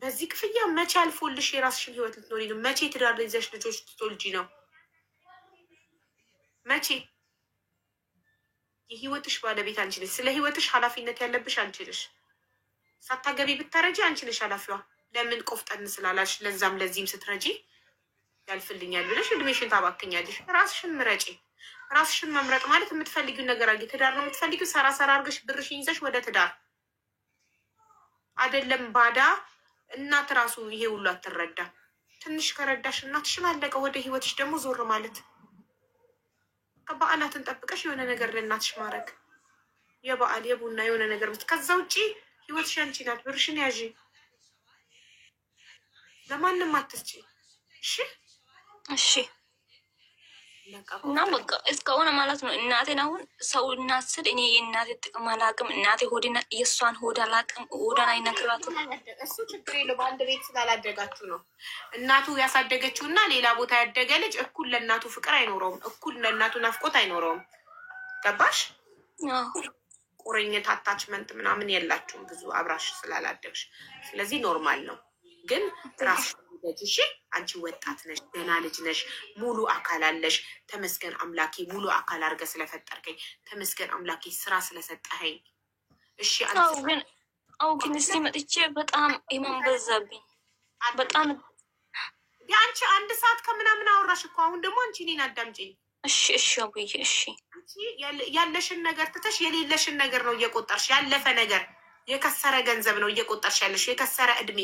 በዚህ ክፍያ መቼ አልፎልሽ የራስሽን ህይወት ልትኖሪ ነው? መቼ ትዳር ይዘሽ ልጆች ትወልጂ ነው? መቼ? የህይወትሽ ባለቤት አንቺ ነሽ። ስለ ህይወትሽ ኃላፊነት ያለብሽ አንቺ ነሽ። ሳታገቢ ብታረጂ አንቺ ነሽ ኃላፊዋ። ለምን ቆፍጠን ስላላሽ ለዛም ለዚህም ስትረጂ ያልፍልኛል ብለሽ እድሜሽን ታባክኛለሽ። ራስሽን ምረጪ። ራስሽን መምረጥ ማለት የምትፈልጊውን ነገር አድርጊ። ትዳር ነው የምትፈልጊው፣ ሰራ አድርገሽ ብርሽን ይዘሽ ወደ ትዳር አይደለም ባዳ። እናት ራሱ ይሄ ሁሉ አትረዳ። ትንሽ ከረዳሽ እናትሽን አለቀ። ወደ ህይወትሽ ደግሞ ዞር ማለት፣ በዓላትን ጠብቀሽ የሆነ ነገር ለእናትሽ ማድረግ፣ የበዓል የቡና የሆነ ነገር ከዛ ውጭ ህይወትሽ አንቺ ናት። ብርሽን ያዢ። ለማንም አትስጪ። እሺ እሺ። እና በቃ እስከሆነ ማለት ነው። እናቴን አሁን ሰው እናት ስል እኔ የእናቴ ጥቅም አላውቅም። እናቴ የእሷን ሆድ አላውቅም። ሆዳን አይነግራትም። እሱ ችግር የለው። በአንድ ቤት ስላላደጋችሁ ነው። እናቱ ያሳደገችው እና ሌላ ቦታ ያደገ ልጅ እኩል ለእናቱ ፍቅር አይኖረውም። እኩል ለእናቱ ናፍቆት አይኖረውም። ገባሽ? አዎ ቁርኝት አታችመንት ምናምን የላችሁም ብዙ አብራሽ ስላላደግሽ፣ ስለዚህ ኖርማል ነው። ግን ራስሽ ልጅ እሺ፣ አንቺ ወጣት ነሽ፣ ገና ልጅ ነሽ፣ ሙሉ አካል አለሽ። ተመስገን አምላኬ ሙሉ አካል አድርገህ ስለፈጠርከኝ፣ ተመስገን አምላኬ ስራ ስለሰጠኸኝ። እሺ ግን እስቲ መጥቼ በጣም ኢማን በዛብኝ በጣም። የአንቺ 1 ሰዓት ከምናምን አወራሽ እኮ። አሁን ደግሞ አንቺ እኔን አዳምጪኝ። እሺ አቡዬ እሺ። ያለሽን ነገር ትተሽ የሌለሽን ነገር ነው እየቆጠርሽ፣ ያለፈ ነገር የከሰረ ገንዘብ ነው እየቆጠርሽ ያለሽ፣ የከሰረ እድሜ።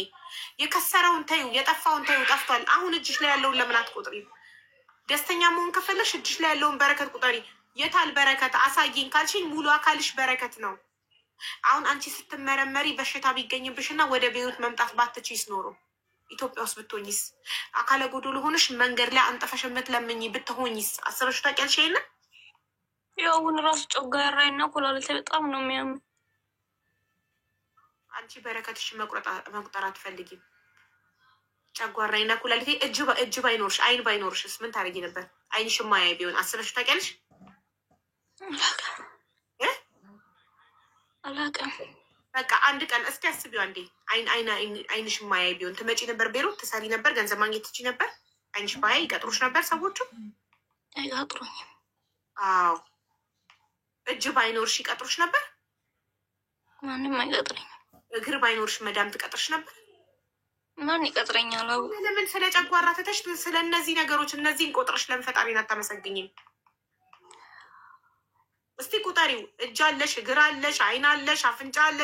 የከሰረውን ተዩ፣ የጠፋውን ተዩ፣ ጠፍቷል። አሁን እጅሽ ላይ ያለውን ለምን አትቆጥሪ? ደስተኛ መሆን ከፈለሽ እጅሽ ላይ ያለውን በረከት ቁጠሪ። የታል በረከት አሳይኝ ካልሽኝ፣ ሙሉ አካልሽ በረከት ነው። አሁን አንቺ ስትመረመሪ በሽታ ቢገኝብሽ እና ወደ ቤት መምጣት ባትችይስ ኖሮ ኢትዮጵያ ውስጥ ብትሆኝስ? አካለ ጎዶሎ ሆነሽ መንገድ ላይ አንጠፈሽ የምትለምኝ ብትሆኝስ? አስበሽ ታውቂያለሽ? ይሄንን ያው አሁን ራሱ ጨጓራዬና ኩላሊቴ በጣም ነው የሚያምን። አንቺ በረከትሽ መቁጠር አትፈልጊም። ጨጓራዬና ኩላሊቴ እጅ ባይኖርሽ አይን ባይኖርሽስ ምን ታደርጊ ነበር? አይንሽ ማያይ ቢሆን አስበሽ ታውቂያለሽ? አላውቅም። በቃ አንድ ቀን እስቲ አስቢው አንዴ። አይንሽ ማያይ ቢሆን ትመጪ ነበር? ቤሮ ትሰሪ ነበር? ገንዘብ ማግኘት ትችይ ነበር? አይንሽ ባያይ ይቀጥሩሽ ነበር ሰዎቹ? አይቀጥሩኝም። አዎ እጅ ባይኖርሽ ይቀጥሩሽ ነበር? ማንም አይቀጥረኝም። እግር ባይኖርሽ መዳም ትቀጥርሽ ነበር? ማን ይቀጥረኛል? ለምን ስለ ጨጓራ ትተሽ ስለ እነዚህ ነገሮች እነዚህን ቆጥረሽ ለምን ፈጣሪን አታመሰግኝም? እስቲ ቁጠሪው። እጅ አለሽ፣ እግር አለሽ፣ አይን አለሽ፣ አፍንጫ አለ፣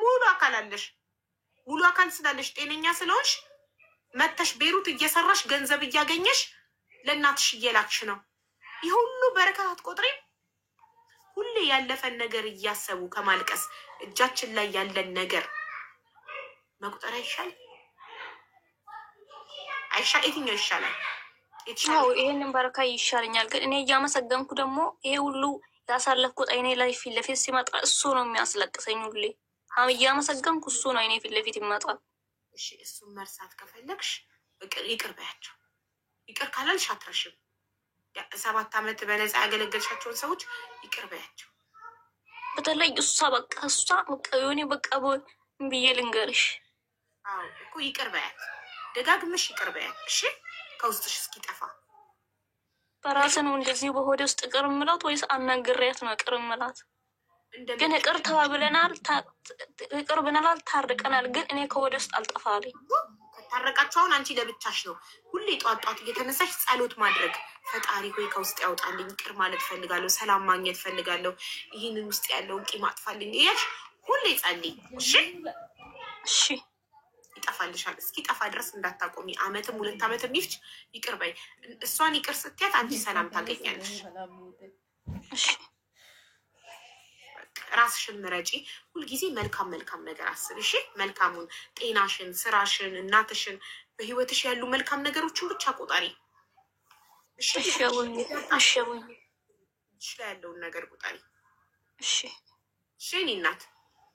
ሙሉ አካል አለሽ። ሙሉ አካል ስላለሽ ጤነኛ ስለሆንሽ መተሽ ቤሩት እየሰራሽ ገንዘብ እያገኘሽ ለእናትሽ እየላክሽ ነው። ይህ ሁሉ በረከት አትቆጥሪም? ሁሌ ያለፈን ነገር እያሰቡ ከማልቀስ እጃችን ላይ ያለን ነገር መቁጠር አይሻል? የትኛው ይሻላል? ይሄንን በረካ ይሻለኛል። ግን እኔ እያመሰገንኩ ደግሞ ይሄ ሁሉ ያሳለፍኩት አይኔ ላይ ፊት ለፊት ሲመጣ እሱ ነው የሚያስለቅሰኝ። ሁሌ እያመሰገንኩ እሱ ነው አይኔ ፊት ለፊት ይመጣል። እሺ እሱን መርሳት ከፈለግሽ ይቅር በያቸው። ይቅር ካላልሽ አትረሽም። 7 ዓመት በነፃ ያገለገልሻቸውን ሰዎች ይቅር በያቸው። በተለይ እሷ የሆኔ ብዬ ልንገርሽ። አዎ እኮ ይቅር በያት፣ ደጋግመሽ ይቅር በያት። እሺ ከውስጥሽ እስኪጠፋ። በራስ ነው እንደዚህ በሆዴ ውስጥ ቅር ምላት ወይስ አናግሬያት ነው ቅር ምላት? ግን ይቅር ተባብለናል፣ ይቅር ብለናል፣ ታርቀናል። ግን እኔ ከወደ ውስጥ አልጠፋልኝ። ከታረቃችሁ አሁን አንቺ ለብቻሽ ነው ሁሌ ጧት እየተነሳሽ ጸሎት ማድረግ። ፈጣሪ ሆይ ከውስጥ ያውጣልኝ፣ ይቅር ማለት ፈልጋለሁ፣ ሰላም ማግኘት ፈልጋለሁ፣ ይህንን ውስጥ ያለውን ቂም አጥፋልኝ እያልሽ ሁሌ ጸልይ። እሺ ይጠፋልሻል። እስኪጠፋ ድረስ እንዳታቆሚ። 1 2 ዓመትም ይፍጅ ይቅር በይ። እሷን ይቅር ስትያት አንቺ ሰላም ታገኛለሽ። ራስሽን ምረጪ። ሁልጊዜ መልካም ነገር አስብ። እሺ መልካሙን፣ ጤናሽን፣ ስራሽን፣ እናትሽን፣ በህይወትሽ ያሉ መልካም ነገሮችን ብቻ ቆጣሪ። እሺ ላይ ያለውን ነገር ቆጣሪ። እሺ እኔ እናት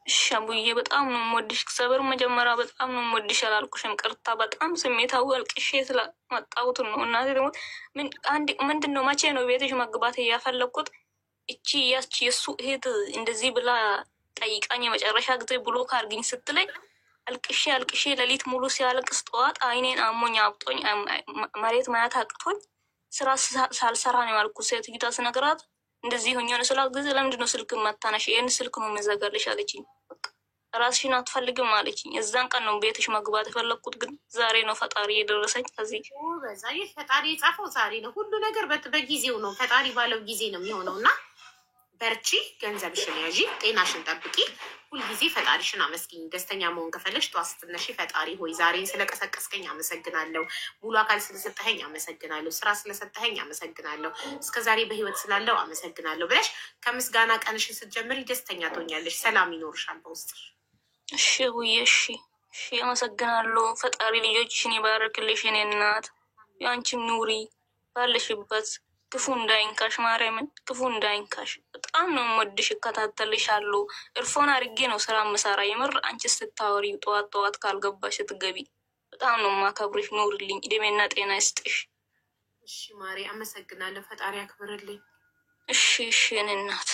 እሺ አቡዬ በጣም ነው የምወድሽ። እግዚአብሔር መጀመሪያ በጣም ነው የምወድሽ አላልኩሽም? ቅርታ በጣም ስሜታዊ አልቅሼ ስለመጣሁት ነው። እናቴ ደግሞ ምንድን ነው መቼ ነው ቤትሽ መግባት እያፈለግኩት እቺ የሱ እህት እንደዚህ ብላ ጠይቃኝ የመጨረሻ ጊዜ ብሎክ አድርግኝ ስትለኝ አልቅሼ ሌሊት ሙሉ ሲያለቅስ ጠዋት አይኔን አሞኝ አብጦኝ መሬት ማየት አቅቶኝ ስራ ሳልሰራ ነው ያልኩት። ሴትዮዋ ስነግራት እንደዚህ ሆኜ ነው ስላት ጊዜ ለምንድን ነው ስልክ ማታነሽ? ይህን ስልክ ነው የምዘጋልሽ አለችኝ። ራስሽን አትፈልግም አለችኝ። የዛን ቀን ነው ቤትሽ መግባት የፈለግኩት። ግን ዛሬ ነው ፈጣሪ የደረሰኝ። ከዚህ በዛ ፈጣሪ የጻፈው ዛሬ ነው። ሁሉ ነገር በጊዜው ነው። ፈጣሪ ባለው ጊዜ ነው የሚሆነው እና በርቺ፣ ገንዘብሽን ያዢ፣ ጤናሽን ጠብቂ። ሁልጊዜ ፈጣሪሽን አመስግኝ። ደስተኛ መሆን ከፈለሽ ጠዋት ስትነሺ ፈጣሪ ሆይ ዛሬን ስለቀሰቀስከኝ አመሰግናለሁ፣ ሙሉ አካል ስለሰጠኸኝ አመሰግናለሁ፣ ስራ ስለሰጠኸኝ አመሰግናለሁ፣ እስከዛሬ በህይወት ስላለው አመሰግናለሁ ብለሽ ከምስጋና ቀንሽን ስትጀምሪ ደስተኛ ትሆኛለሽ። ሰላም ይኖርሻል በውስጥሽ። እሺ ውዬ እሺ አመሰግናለሁ። ፈጣሪ ልጆችሽን ይባርክልሽ። የኔ እናት የአንቺም ኑሪ ባለሽበት፣ ክፉ እንዳይንካሽ፣ ማርያምን ክፉ እንዳይንካሽ። በጣም ነው የምወድሽ፣ እከታተልሻለሁ። እርፎን አድርጌ ነው ስራ የምሰራ። የምር አንቺ ስታወሪ ጠዋት ካልገባሽ ስትገቢ በጣም ነው የማከብርሽ። ኑርልኝ፣ እድሜና ጤና ይስጥሽ። እሺ ማሪ አመሰግናለሁ። ፈጣሪ ያክብርልኝ። እሺ እሺ የኔ እናት